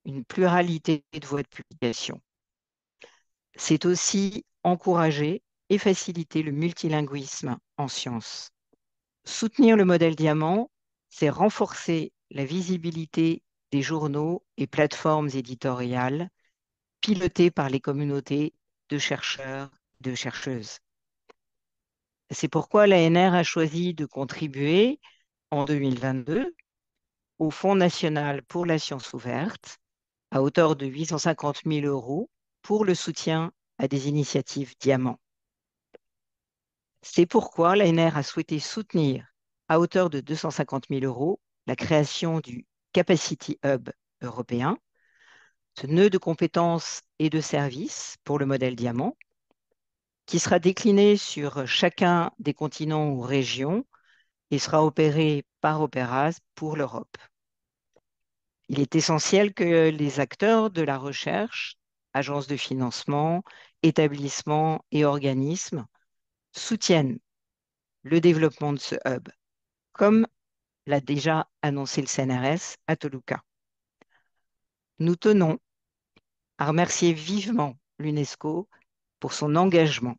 une pluralité de voies de publication. C'est aussi encourager et faciliter le multilinguisme en sciences. Soutenir le modèle diamant, c'est renforcer la visibilité des journaux et plateformes éditoriales pilotées par les communautés de chercheurs et de chercheuses. C'est pourquoi l'ANR a choisi de contribuer en 2022 au Fonds national pour la science ouverte à hauteur de 850 000 € pour le soutien à des initiatives diamants. C'est pourquoi l'ANR a souhaité soutenir à hauteur de 250 000 € la création du Capacity Hub européen, ce nœud de compétences et de services pour le modèle diamant, qui sera décliné sur chacun des continents ou régions et sera opéré par Opéras pour l'Europe. Il est essentiel que les acteurs de la recherche, agences de financement, établissements et organismes soutiennent le développement de ce hub, comme l'a déjà annoncé le CNRS à Toluca. Nous tenons à remercier vivement l'UNESCO pour son engagement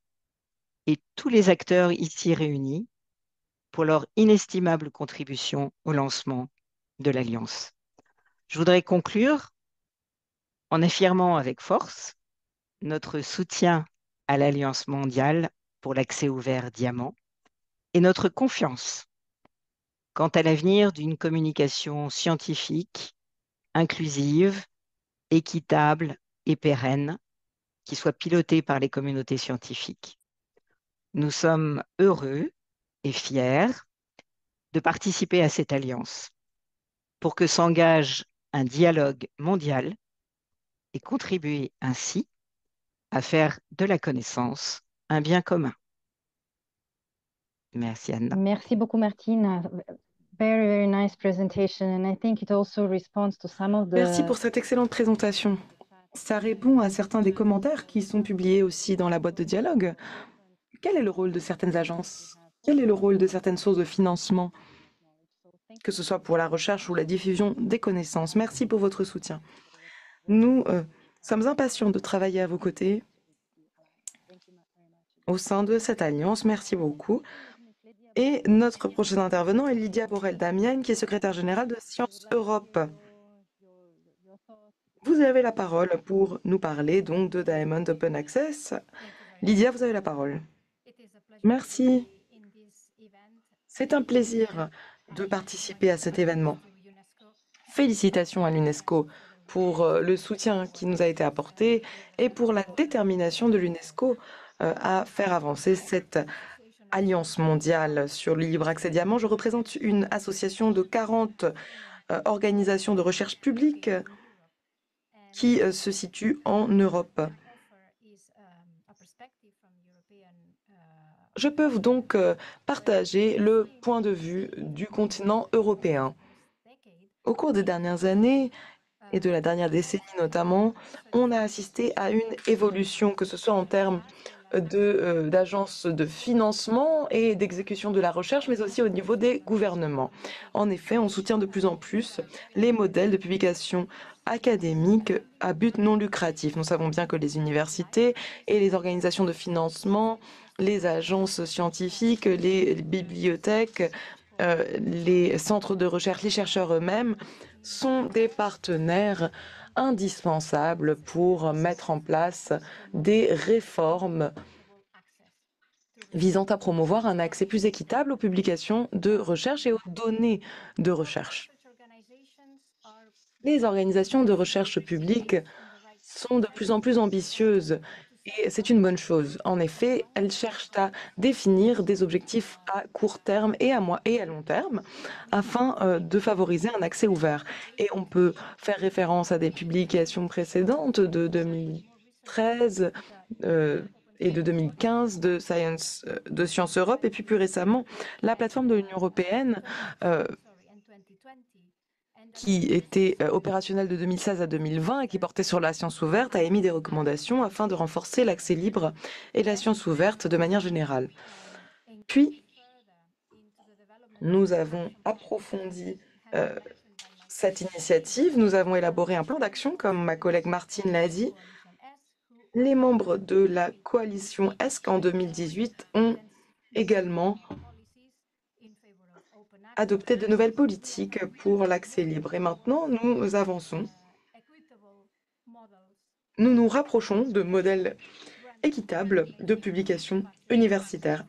et tous les acteurs ici réunis pour leur inestimable contribution au lancement de l'Alliance. Je voudrais conclure en affirmant avec force notre soutien à l'Alliance mondiale pour l'accès ouvert diamant et notre confiance quant à l'avenir d'une communication scientifique, inclusive, équitable et pérenne qui soit pilotée par les communautés scientifiques. Nous sommes heureux et fiers de participer à cette alliance pour que s'engage un dialogue mondial et contribuer ainsi à faire de la connaissance un bien commun. Merci Anna. Merci beaucoup Martine. Very, very nice presentation, and I think it also responds to some of the... Merci pour cette excellente présentation. Ça répond à certains des commentaires qui sont publiés aussi dans la boîte de dialogue. Quel est le rôle de certaines agences? Quel est le rôle de certaines sources de financement, que ce soit pour la recherche ou la diffusion des connaissances? Merci pour votre soutien. Nous sommes impatients de travailler à vos côtés au sein de cette alliance. Merci beaucoup. Et notre prochain intervenant est Lydia Borel-Damian, qui est secrétaire générale de Sciences Europe. Vous avez la parole pour nous parler donc de Diamond Open Access. Lydia, vous avez la parole. Merci. C'est un plaisir de participer à cet événement. Félicitations à l'UNESCO pour le soutien qui nous a été apporté et pour la détermination de l'UNESCO à faire avancer cette Alliance mondiale sur le libre accès diamant. Je représente une association de 40 organisations de recherche publique qui se situent en Europe. Je peux donc partager le point de vue du continent européen. Au cours des dernières années, et de la dernière décennie notamment, on a assisté à une évolution, que ce soit en termes d'agences de financement et d'exécution de la recherche, mais aussi au niveau des gouvernements. En effet, on soutient de plus en plus les modèles de publication académique à but non lucratif. Nous savons bien que les universités et les organisations de financement, les agences scientifiques, les bibliothèques, les centres de recherche, les chercheurs eux-mêmes sont des partenaires indispensables pour mettre en place des réformes visant à promouvoir un accès plus équitable aux publications de recherche et aux données de recherche. Les organisations de recherche publiques sont de plus en plus ambitieuses et c'est une bonne chose. En effet, elles cherchent à définir des objectifs à court terme et à long terme afin de favoriser un accès ouvert. Et on peut faire référence à des publications précédentes de 2013 et de 2015 de Science Europe, et puis plus récemment, la plateforme de l'Union européenne qui était opérationnelle de 2016 à 2020 et qui portait sur la science ouverte, a émis des recommandations afin de renforcer l'accès libre et la science ouverte de manière générale. Puis, nous avons approfondi cette initiative. Nous avons élaboré un plan d'action, comme ma collègue Martine l'a dit. Les membres de la coalition ESC en 2018 ont également adopté de nouvelles politiques pour l'accès libre. Et maintenant, nous avançons. Nous nous rapprochons de modèles équitables de publication universitaire.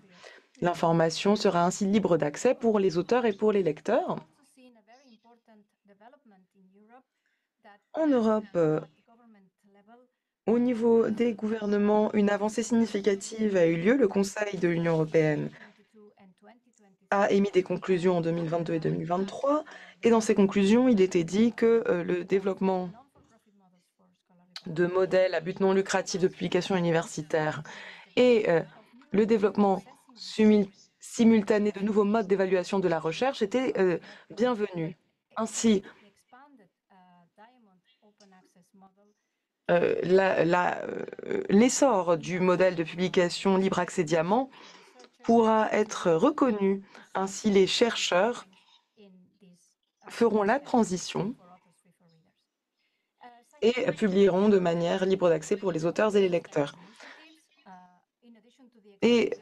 L'information sera ainsi libre d'accès pour les auteurs et pour les lecteurs. En Europe, au niveau des gouvernements, une avancée significative a eu lieu. Le Conseil de l'Union européenne a émis des conclusions en 2022 et 2023. Et dans ces conclusions, il était dit que le développement de modèles à but non lucratif de publication universitaire et le développement simultané de nouveaux modes d'évaluation de la recherche étaient bienvenus. Ainsi, l'essor du modèle de publication libre accès diamant pourra être reconnu. Ainsi, les chercheurs feront la transition et publieront de manière libre d'accès pour les auteurs et les lecteurs. Et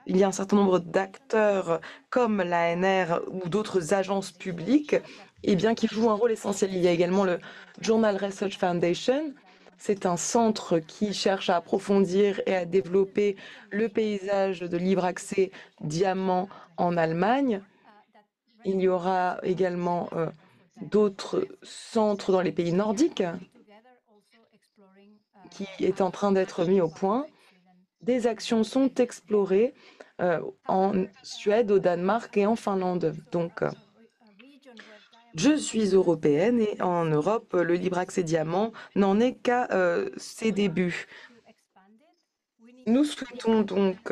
il y a un certain nombre d'acteurs comme l'ANR ou d'autres agences publiques qui jouent un rôle essentiel. Il y a également le Journal Research Foundation. C'est un centre qui cherche à approfondir et à développer le paysage de libre accès diamant en Allemagne. Il y aura également d'autres centres dans les pays nordiques qui est en train d'être mis au point. Des actions sont explorées en Suède, au Danemark et en Finlande. Donc, je suis européenne et en Europe, le libre accès diamant n'en est qu'à ses débuts. Nous souhaitons donc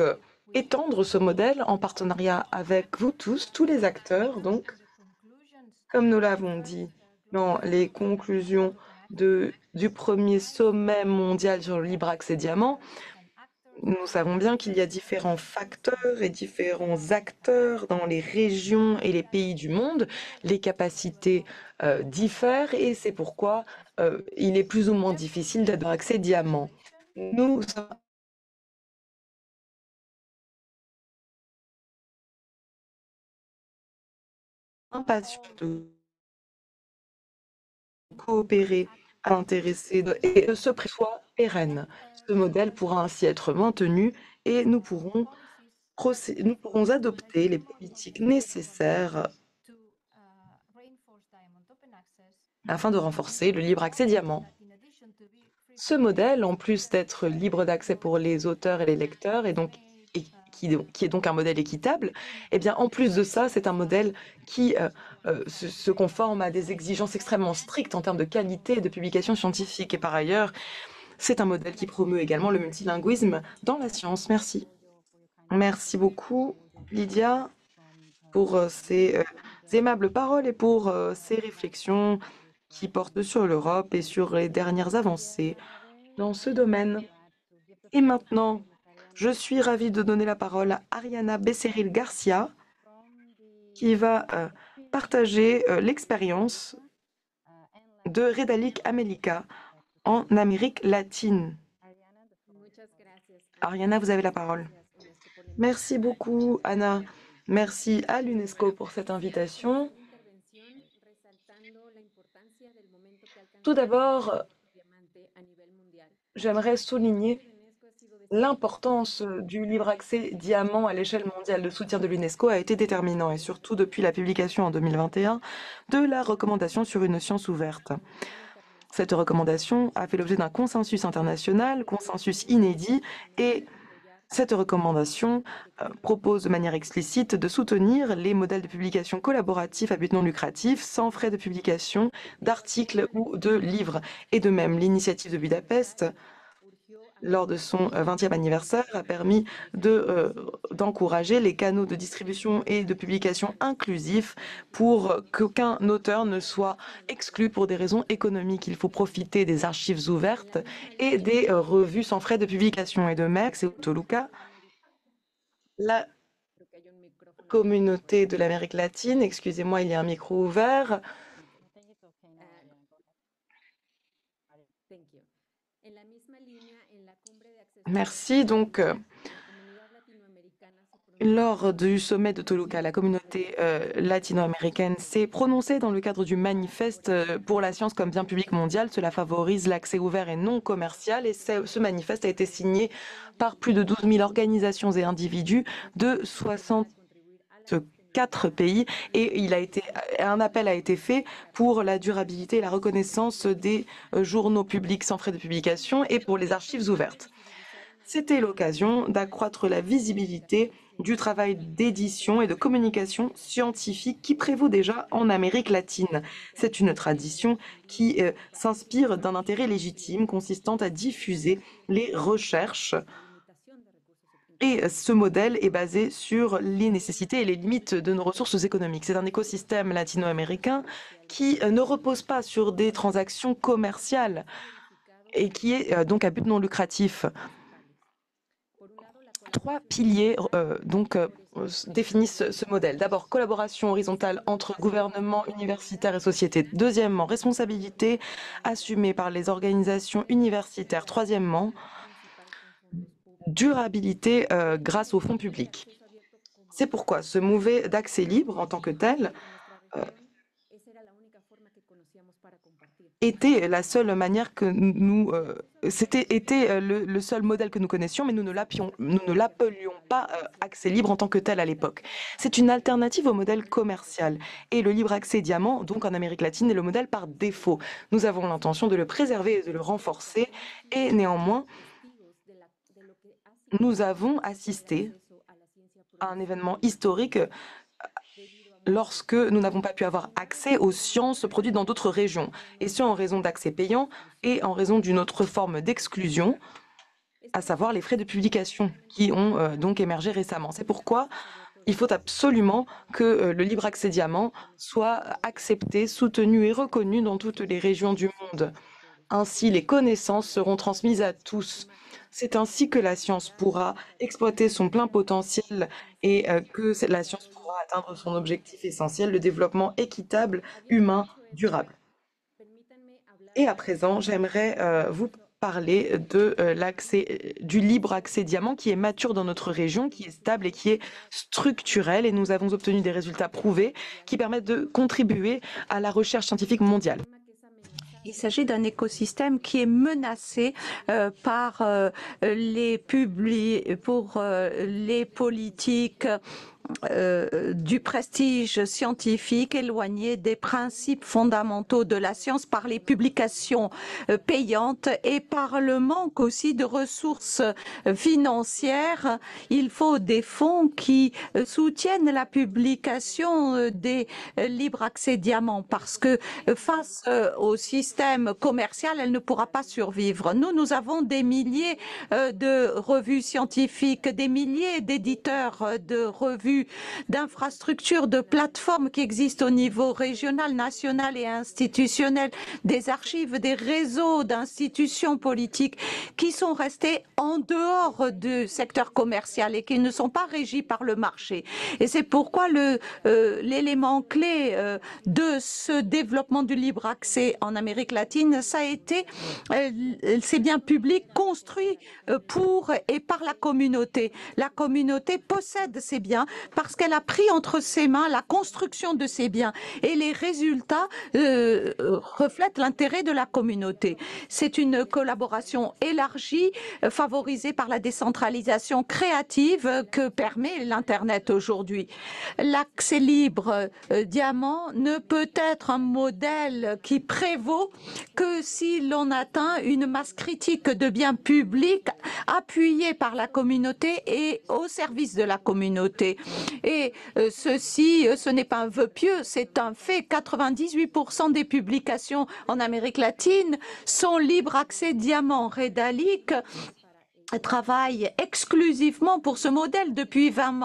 étendre ce modèle en partenariat avec vous tous les acteurs. Donc, comme nous l'avons dit dans les conclusions du premier sommet mondial sur le libre accès diamant, nous savons bien qu'il y a différents facteurs et différents acteurs dans les régions et les pays du monde. Les capacités diffèrent et c'est pourquoi il est plus ou moins difficile d'avoir accès diamant. Nous sommes impatients de coopérer, à intéresser et de ce soit pérenne. Ce modèle pourra ainsi être maintenu et nous pourrons adopter les politiques nécessaires afin de renforcer le libre accès diamant. Ce modèle, en plus d'être libre d'accès pour les auteurs et les lecteurs, et qui est donc un modèle équitable, eh bien, en plus de ça, c'est un modèle qui se conforme à des exigences extrêmement strictes en termes de qualité de publication scientifique. Et par ailleurs, c'est un modèle qui promeut également le multilinguisme dans la science. Merci. Merci beaucoup, Lydia, pour ces aimables paroles et pour ces réflexions qui portent sur l'Europe et sur les dernières avancées dans ce domaine. Et maintenant, je suis ravie de donner la parole à Ariana Becerril Garcia, qui va partager l'expérience de Redalic Amelica en Amérique latine. Ariana, vous avez la parole. Merci beaucoup, Anna. Merci à l'UNESCO pour cette invitation. Tout d'abord, j'aimerais souligner l'importance du libre accès diamant à l'échelle mondiale. Le soutien de l'UNESCO a été déterminant, et surtout depuis la publication en 2021 de la recommandation sur une science ouverte. Cette recommandation a fait l'objet d'un consensus international, consensus inédit, et cette recommandation propose de manière explicite de soutenir les modèles de publication collaboratifs à but non lucratif sans frais de publication d'articles ou de livres. Et de même, l'initiative de Budapest, lors de son 20e anniversaire, a permis d'encourager les canaux de distribution et de publication inclusifs pour qu'aucun auteur ne soit exclu pour des raisons économiques. Il faut profiter des archives ouvertes et des revues sans frais de publication. Et de même, c'est Toluca, la communauté de l'Amérique latine, excusez-moi, il y a un micro ouvert. Merci. Donc, lors du sommet de Toluca, la communauté latino-américaine s'est prononcée dans le cadre du manifeste pour la science comme bien public mondial. Cela favorise l'accès ouvert et non commercial. Et ce manifeste a été signé par plus de 12 000 organisations et individus de 64 pays. Et un appel a été fait pour la durabilité et la reconnaissance des journaux publics sans frais de publication et pour les archives ouvertes. C'était l'occasion d'accroître la visibilité du travail d'édition et de communication scientifique qui prévaut déjà en Amérique latine. C'est une tradition qui s'inspire d'un intérêt légitime consistant à diffuser les recherches. Et ce modèle est basé sur les nécessités et les limites de nos ressources économiques. C'est un écosystème latino-américain qui ne repose pas sur des transactions commerciales et qui est donc à but non lucratif. 3 piliers définissent ce modèle. D'abord, collaboration horizontale entre gouvernement, universitaires et société. Deuxièmement, responsabilité assumée par les organisations universitaires. Troisièmement, durabilité grâce aux fonds publics. C'est pourquoi ce mouvement d'accès libre en tant que tel était la seule manière que nous... était le seul modèle que nous connaissions, mais nous ne l'appelions pas accès libre en tant que tel à l'époque. C'est une alternative au modèle commercial. Et le libre accès diamant, donc en Amérique latine, est le modèle par défaut. Nous avons l'intention de le préserver et de le renforcer. Et néanmoins, nous avons assisté à un événement historique lorsque nous n'avons pas pu avoir accès aux sciences produites dans d'autres régions, et ce en raison d'accès payant et en raison d'une autre forme d'exclusion, à savoir les frais de publication qui ont donc émergé récemment. C'est pourquoi il faut absolument que le libre accès diamant soit accepté, soutenu et reconnu dans toutes les régions du monde. Ainsi, les connaissances seront transmises à tous. C'est ainsi que la science pourra exploiter son plein potentiel et que la science pourra atteindre son objectif essentiel, le développement équitable, humain, durable. Et à présent, j'aimerais vous parler du libre accès diamant qui est mature dans notre région, qui est stable et qui est structurel. Et nous avons obtenu des résultats prouvés qui permettent de contribuer à la recherche scientifique mondiale. Il s'agit d'un écosystème qui est menacé par les politiques du prestige scientifique, éloigné des principes fondamentaux de la science par les publications payantes et par le manque aussi de ressources financières. Il faut des fonds qui soutiennent la publication des libres accès diamants parce que face au système commercial, elle ne pourra pas survivre. Nous avons des milliers de revues scientifiques, des milliers d'éditeurs de revues, d'infrastructures, de plateformes qui existent au niveau régional, national et institutionnel, des archives, des réseaux d'institutions politiques qui sont restés en dehors du secteur commercial et qui ne sont pas régis par le marché. Et c'est pourquoi l'élément clé de ce développement du libre accès en Amérique latine, ça a été ces biens publics construits pour et par la communauté. La communauté possède ces biens parce qu'elle a pris entre ses mains la construction de ces biens et les résultats reflètent l'intérêt de la communauté. C'est une collaboration élargie, favorisée par la décentralisation créative que permet l'Internet aujourd'hui. L'accès libre diamant ne peut être un modèle qui prévaut que si l'on atteint une masse critique de biens publics appuyés par la communauté et au service de la communauté. Et ce n'est pas un vœu pieux, c'est un fait. 98% des publications en Amérique latine sont libre accès diamant. Redalic travaille exclusivement pour ce modèle depuis 20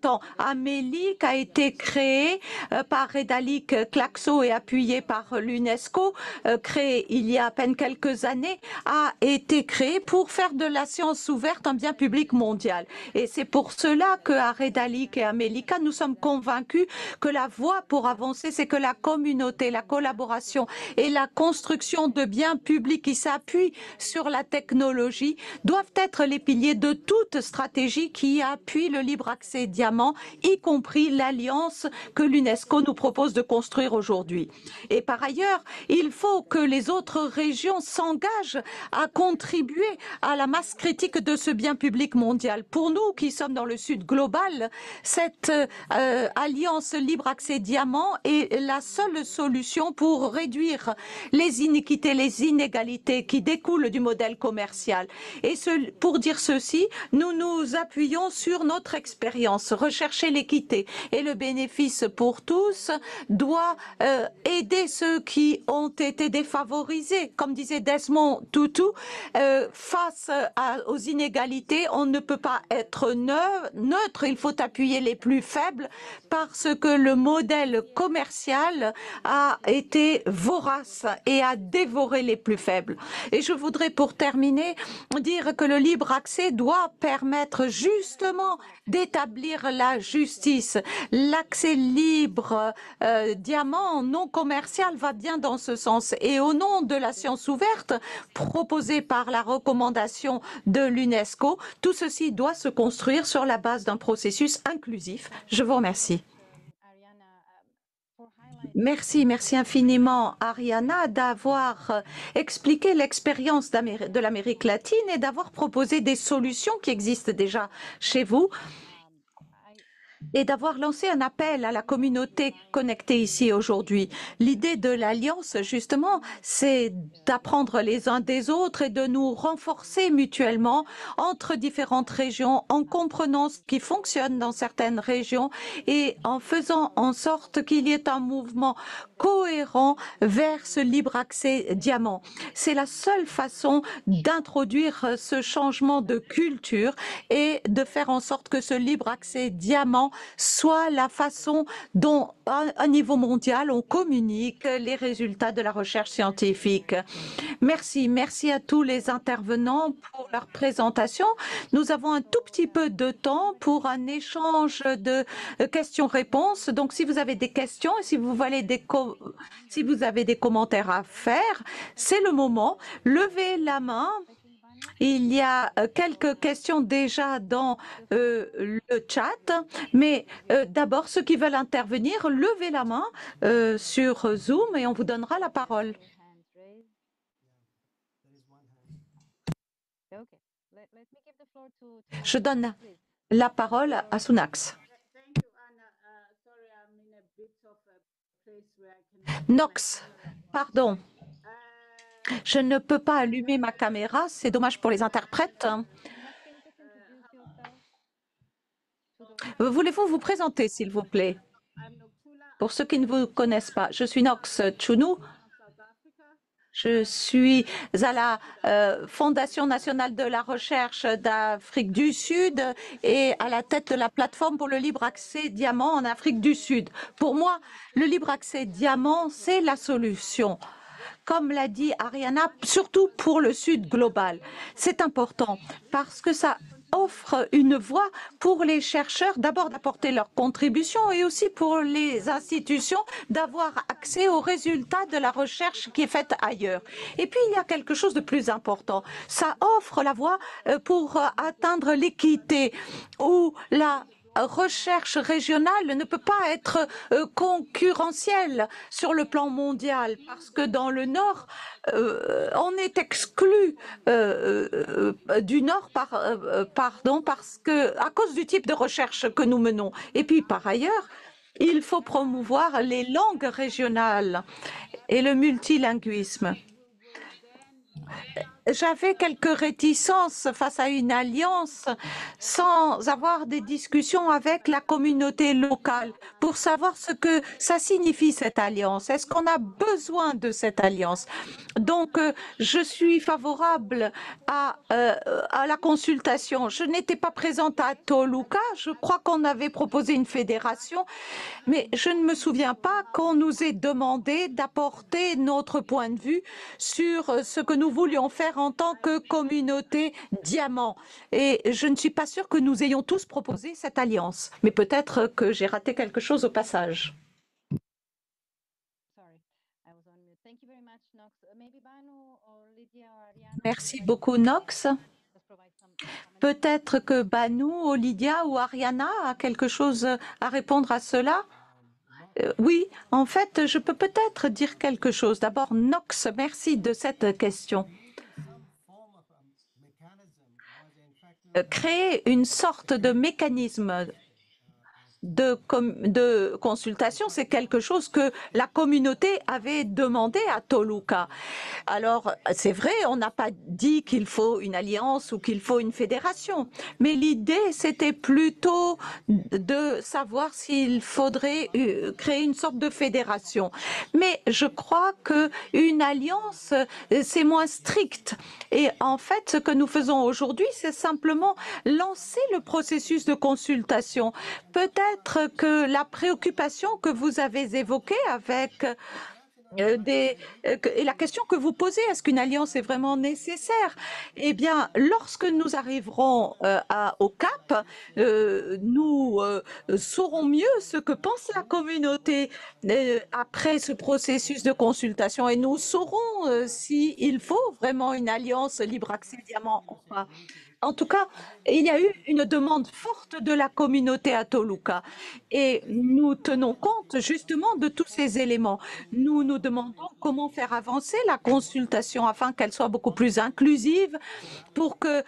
ans. Amélique a été créé par Redalic Claxo et appuyé par l'UNESCO, créé il y a à peine quelques années, a été créé pour faire de la science ouverte un bien public mondial. Et c'est pour cela qu'à Redalic et Amélica, nous sommes convaincus que la voie pour avancer, c'est que la communauté, la collaboration et la construction de biens publics qui s'appuient sur la technologie doivent être les piliers de toute stratégie qui appuie le libre accès diamant, y compris l'alliance que l'UNESCO nous propose de construire aujourd'hui. Et par ailleurs, il faut que les autres régions s'engagent à contribuer à la masse critique de ce bien public mondial. Pour nous qui sommes dans le sud global, cette alliance libre accès diamant est la seule solution pour réduire les iniquités, les inégalités qui découlent du modèle commercial. Et pour dire ceci, nous nous appuyons sur notre expérience. Rechercher l'équité et le bénéfice pour tous doit aider ceux qui ont été défavorisés. Comme disait Desmond Tutu, face aux inégalités, on ne peut pas être neutre, il faut appuyer les plus faibles parce que le modèle commercial a été vorace et a dévoré les plus faibles. Et je voudrais pour terminer dire que le libre accès doit permettre justement d'établir la justice. L'accès libre diamant non commercial va bien dans ce sens. Et au nom de la science ouverte proposée par la recommandation de l'UNESCO, tout ceci doit se construire sur la base d'un processus inclusif. Je vous remercie. Merci infiniment Ariana d'avoir expliqué l'expérience de l'Amérique latine et d'avoir proposé des solutions qui existent déjà chez vous et d'avoir lancé un appel à la communauté connectée ici aujourd'hui. L'idée de l'Alliance, justement, c'est d'apprendre les uns des autres et de nous renforcer mutuellement entre différentes régions en comprenant ce qui fonctionne dans certaines régions et en faisant en sorte qu'il y ait un mouvement cohérent vers ce libre accès diamant. C'est la seule façon d'introduire ce changement de culture et de faire en sorte que ce libre accès diamant soit la façon dont, à niveau mondial, on communique les résultats de la recherche scientifique. Merci à tous les intervenants pour leur présentation. Nous avons un tout petit peu de temps pour un échange de questions-réponses. Donc, si vous avez des questions et si vous avez des commentaires à faire, c'est le moment. Levez la main. Il y a quelques questions déjà dans le chat, mais d'abord, ceux qui veulent intervenir, levez la main sur Zoom et on vous donnera la parole. Je donne la parole à Sunax. Nox, pardon. Je ne peux pas allumer ma caméra, c'est dommage pour les interprètes. Voulez-vous vous présenter, s'il vous plaît? Pour ceux qui ne vous connaissent pas, je suis Nox Chunu. Je suis à la Fondation nationale de la recherche d'Afrique du Sud et à la tête de la plateforme pour le libre accès diamant en Afrique du Sud. Pour moi, le libre accès diamant, c'est la solution. Comme l'a dit Ariana, surtout pour le Sud global. C'est important parce que ça offre une voie pour les chercheurs d'abord d'apporter leur contribution et aussi pour les institutions d'avoir accès aux résultats de la recherche qui est faite ailleurs. Et puis il y a quelque chose de plus important. Ça offre la voie pour atteindre l'équité où la recherche régionale ne peut pas être concurrentielle sur le plan mondial parce que dans le Nord, on est exclu du Nord parce que à cause du type de recherche que nous menons. Et puis par ailleurs, il faut promouvoir les langues régionales et le multilinguisme. J'avais quelques réticences face à une alliance sans avoir des discussions avec la communauté locale pour savoir ce que ça signifie cette alliance. Est-ce qu'on a besoin de cette alliance? Donc, je suis favorable à la consultation. Je n'étais pas présente à Toluca. Je crois qu'on avait proposé une fédération, mais je ne me souviens pas qu'on nous ait demandé d'apporter notre point de vue sur ce que nous voulions faire en tant que communauté diamant. Et je ne suis pas sûre que nous ayons tous proposé cette alliance. Mais peut-être que j'ai raté quelque chose au passage. Merci beaucoup, Nox. Peut-être que Banu, Lydia ou Ariana a quelque chose à répondre à cela. Oui, en fait, je peux peut-être dire quelque chose. D'abord, Nox, merci de cette question. Créer une sorte de mécanisme de consultation, c'est quelque chose que la communauté avait demandé à Toluca. Alors, c'est vrai, on n'a pas dit qu'il faut une alliance ou qu'il faut une fédération, mais l'idée, c'était plutôt de savoir s'il faudrait créer une sorte de fédération. Mais je crois qu'une alliance, c'est moins strict. Et en fait, ce que nous faisons aujourd'hui, c'est simplement lancer le processus de consultation. Peut-être que la préoccupation que vous avez évoquée avec et la question que vous posez, est-ce qu'une alliance est vraiment nécessaire? Eh bien, lorsque nous arriverons au Cap, nous saurons mieux ce que pense la communauté après ce processus de consultation et nous saurons s'il faut vraiment une alliance libre accès diamant ou pas. En tout cas, il y a eu une demande forte de la communauté à Toluca et nous tenons compte justement de tous ces éléments. Nous nous demandons comment faire avancer la consultation afin qu'elle soit beaucoup plus inclusive pour qu'il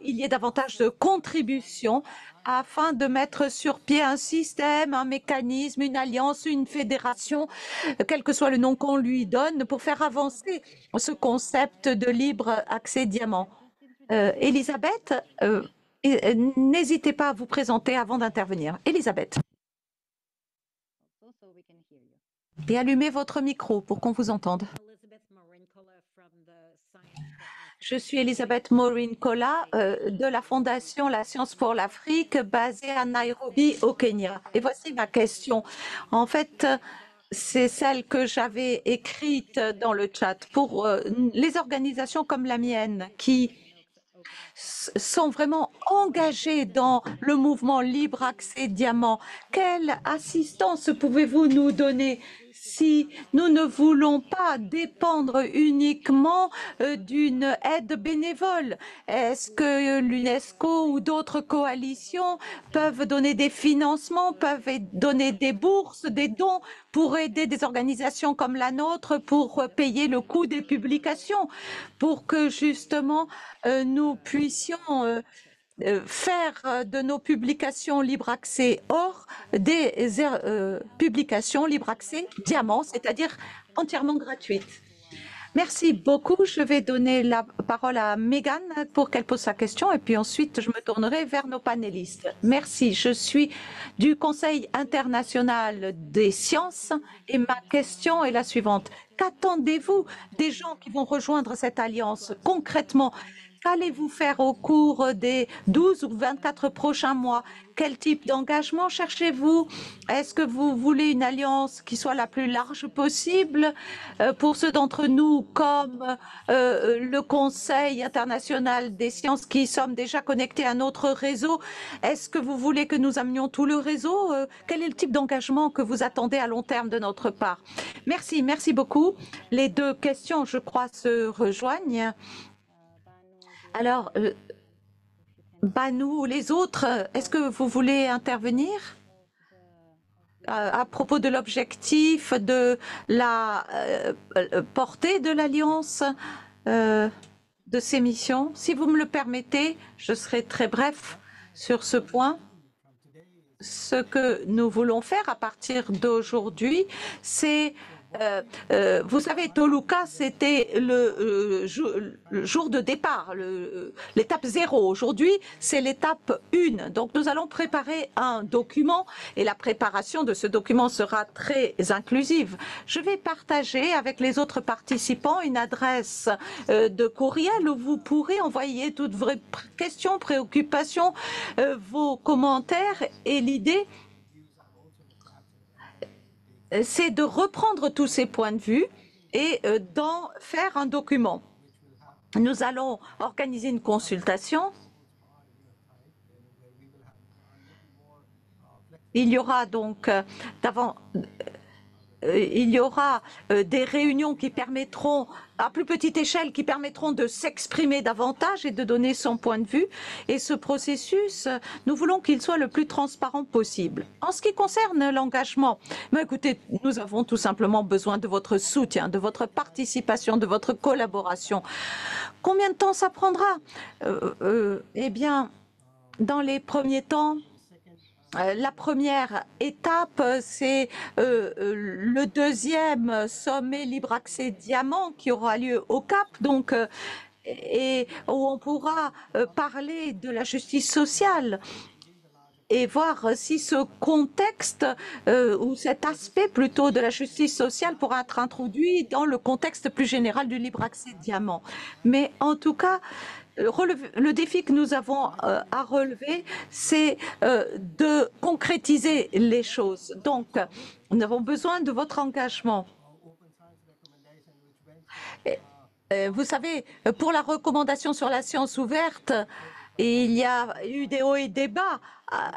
y ait davantage de contributions afin de mettre sur pied un système, un mécanisme, une alliance, une fédération, quel que soit le nom qu'on lui donne, pour faire avancer ce concept de libre accès diamant. Elisabeth, n'hésitez pas à vous présenter avant d'intervenir. Elisabeth. Et allumez votre micro pour qu'on vous entende. Je suis Elisabeth Maureen Kola de la Fondation La Science pour l'Afrique basée à Nairobi au Kenya. Et voici ma question. En fait, c'est celle que j'avais écrite dans le chat. Pour les organisations comme la mienne qui sont vraiment engagés dans le mouvement libre accès diamant. Quelle assistance pouvez-vous nous donner si nous ne voulons pas dépendre uniquement d'une aide bénévole? Est-ce que l'UNESCO ou d'autres coalitions peuvent donner des financements, peuvent donner des bourses, des dons pour aider des organisations comme la nôtre pour payer le coût des publications, pour que justement nous puissions faire de nos publications libre accès hors des publications libre accès diamant, c'est-à-dire entièrement gratuites. Merci beaucoup. Je vais donner la parole à Megan pour qu'elle pose sa question et puis ensuite je me tournerai vers nos panélistes. Merci. Je suis du Conseil international des sciences et ma question est la suivante. Qu'attendez-vous des gens qui vont rejoindre cette alliance concrètement? Qu'allez-vous faire au cours des 12 ou 24 prochains mois? Quel type d'engagement cherchez-vous? Est-ce que vous voulez une alliance qui soit la plus large possible pour ceux d'entre nous comme le Conseil international des sciences qui sommes déjà connectés à notre réseau? Est-ce que vous voulez que nous amenions tout le réseau? Quel est le type d'engagement que vous attendez à long terme de notre part? Merci, merci beaucoup. Les deux questions, je crois, se rejoignent. Alors, Banu ou les autres, est-ce que vous voulez intervenir à propos de l'objectif, de la portée de l'Alliance, de ces missions? Si vous me le permettez, je serai très bref sur ce point. Ce que nous voulons faire à partir d'aujourd'hui, c'est vous savez, Toluca, c'était le jour de départ, l'étape 0. Aujourd'hui, c'est l'étape 1. Donc, nous allons préparer un document et la préparation de ce document sera très inclusive. Je vais partager avec les autres participants une adresse de courriel où vous pourrez envoyer toutes vos questions, préoccupations, vos commentaires et l'idée c'est de reprendre tous ces points de vue et d'en faire un document. Nous allons organiser une consultation. Il y aura donc des réunions qui permettront, à plus petite échelle, qui permettront de s'exprimer davantage et de donner son point de vue. Et ce processus, nous voulons qu'il soit le plus transparent possible. En ce qui concerne l'engagement, écoutez, nous avons tout simplement besoin de votre soutien, de votre participation, de votre collaboration. Combien de temps ça prendra? Eh bien, dans les premiers temps, la première étape, c'est le deuxième sommet libre accès diamant qui aura lieu au Cap, donc, et où on pourra parler de la justice sociale et voir si ce contexte ou cet aspect plutôt de la justice sociale pourra être introduit dans le contexte plus général du libre accès diamant. Mais en tout cas, le défi que nous avons à relever, c'est de concrétiser les choses. Donc, nous avons besoin de votre engagement. Vous savez, pour la recommandation sur la science ouverte, il y a eu des hauts et des bas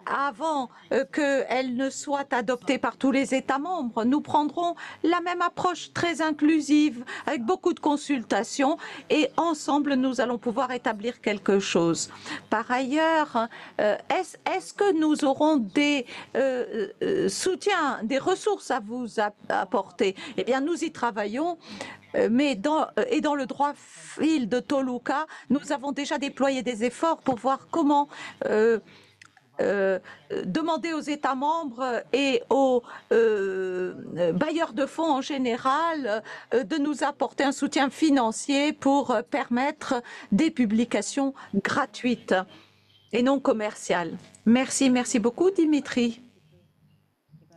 avant qu'elle ne soit adoptée par tous les États membres. Nous prendrons la même approche très inclusive, avec beaucoup de consultations, et ensemble, nous allons pouvoir établir quelque chose. Par ailleurs, est-ce que nous aurons des soutiens, des ressources à vous apporter? Eh bien, nous y travaillons. Mais dans le droit fil de Toluca, nous avons déjà déployé des efforts pour voir comment demander aux États membres et aux bailleurs de fonds en général de nous apporter un soutien financier pour permettre des publications gratuites et non commerciales. Merci, merci beaucoup Dimitri.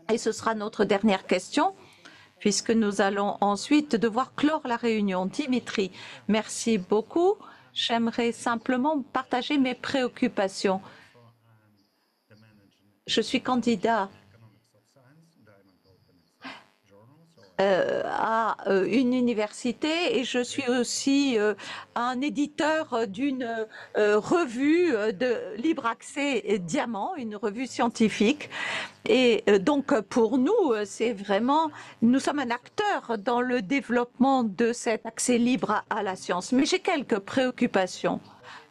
Et ce sera notre dernière question, puisque nous allons ensuite devoir clore la réunion. Dimitri, merci beaucoup. J'aimerais simplement partager mes préoccupations. Je suis candidat à une université et je suis aussi un éditeur d'une revue de libre accès diamant, une revue scientifique. Et donc pour nous, c'est vraiment, nous sommes un acteur dans le développement de cet accès libre à la science. Mais j'ai quelques préoccupations.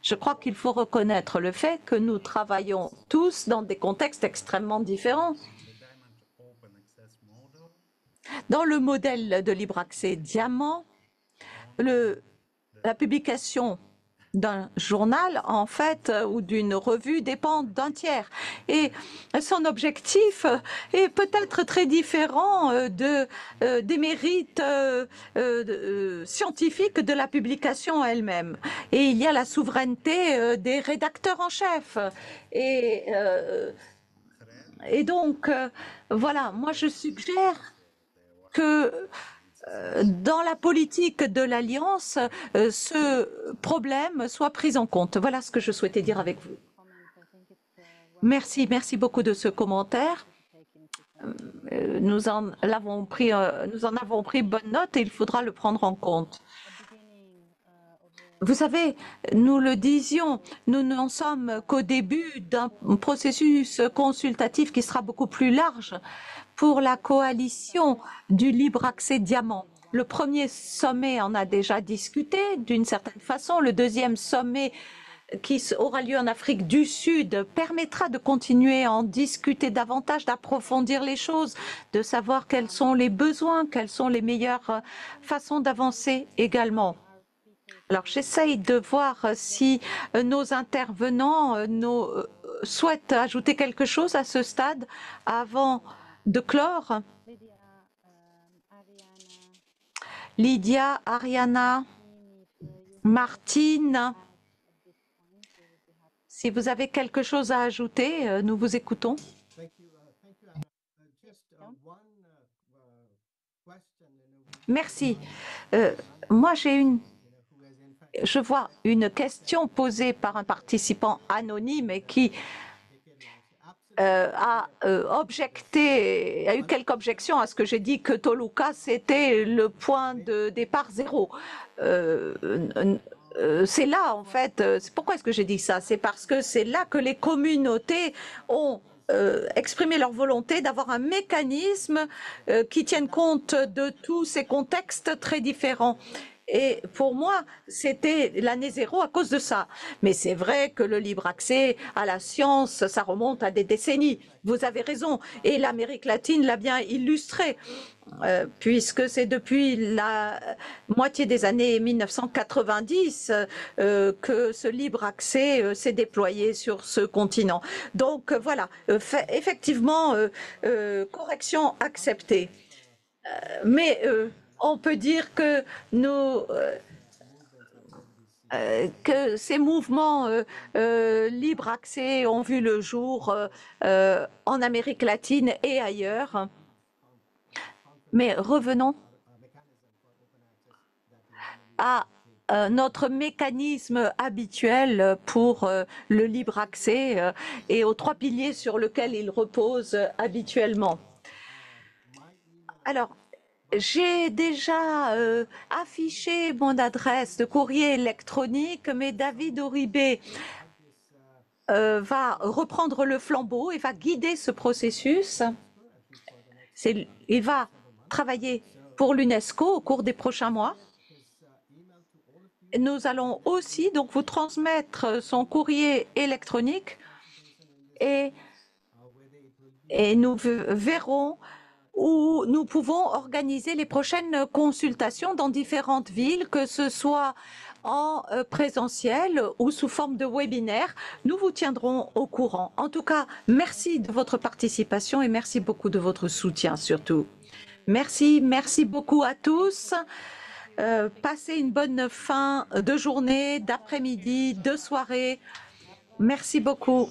Je crois qu'il faut reconnaître le fait que nous travaillons tous dans des contextes extrêmement différents. Dans le modèle de libre accès diamant, la publication d'un journal, en fait, ou d'une revue dépend d'un tiers. Et son objectif est peut-être très différent des mérites scientifiques de la publication elle-même. Et il y a la souveraineté des rédacteurs en chef. Et donc, voilà, moi je suggère que dans la politique de l'Alliance, ce problème soit pris en compte. Voilà ce que je souhaitais dire avec vous. Merci beaucoup de ce commentaire. Nous en avons pris bonne note et il faudra le prendre en compte. Vous savez, nous le disions, nous n'en sommes qu'au début d'un processus consultatif qui sera beaucoup plus large pour la coalition du libre accès diamant. Le premier sommet en a déjà discuté d'une certaine façon. Le deuxième sommet qui aura lieu en Afrique du Sud permettra de continuer à en discuter davantage, d'approfondir les choses, de savoir quels sont les besoins, quelles sont les meilleures façons d'avancer également. Alors, j'essaye de voir si nos intervenants souhaitent ajouter quelque chose à ce stade avant de clore. Lydia, Ariana, Martine, si vous avez quelque chose à ajouter, nous vous écoutons. Merci. Moi, je vois une question posée par un participant anonyme et qui a eu quelques objections à ce que j'ai dit que Toluca, c'était le point de départ zéro. C'est là, en fait, pourquoi est-ce que j'ai dit ça? C'est parce que c'est là que les communautés ont exprimé leur volonté d'avoir un mécanisme qui tienne compte de tous ces contextes très différents. Et pour moi, c'était l'année zéro à cause de ça. Mais c'est vrai que le libre accès à la science, ça remonte à des décennies. Vous avez raison. Et l'Amérique latine l'a bien illustré, puisque c'est depuis la moitié des années 1990 que ce libre accès s'est déployé sur ce continent. Donc voilà, effectivement, correction acceptée. Mais on peut dire que que ces mouvements libre accès ont vu le jour en Amérique latine et ailleurs. Mais revenons à notre mécanisme habituel pour le libre accès et aux 3 piliers sur lesquels il repose habituellement. Alors, j'ai déjà affiché mon adresse de courrier électronique, mais David Uribe va reprendre le flambeau et va guider ce processus. Il va travailler pour l'UNESCO au cours des prochains mois. Nous allons aussi donc vous transmettre son courrier électronique et nous verrons où nous pouvons organiser les prochaines consultations dans différentes villes, que ce soit en présentiel ou sous forme de webinaire. Nous vous tiendrons au courant. En tout cas, merci de votre participation et merci beaucoup de votre soutien surtout. Merci beaucoup à tous. Passez une bonne fin de journée, d'après-midi, de soirée. Merci beaucoup.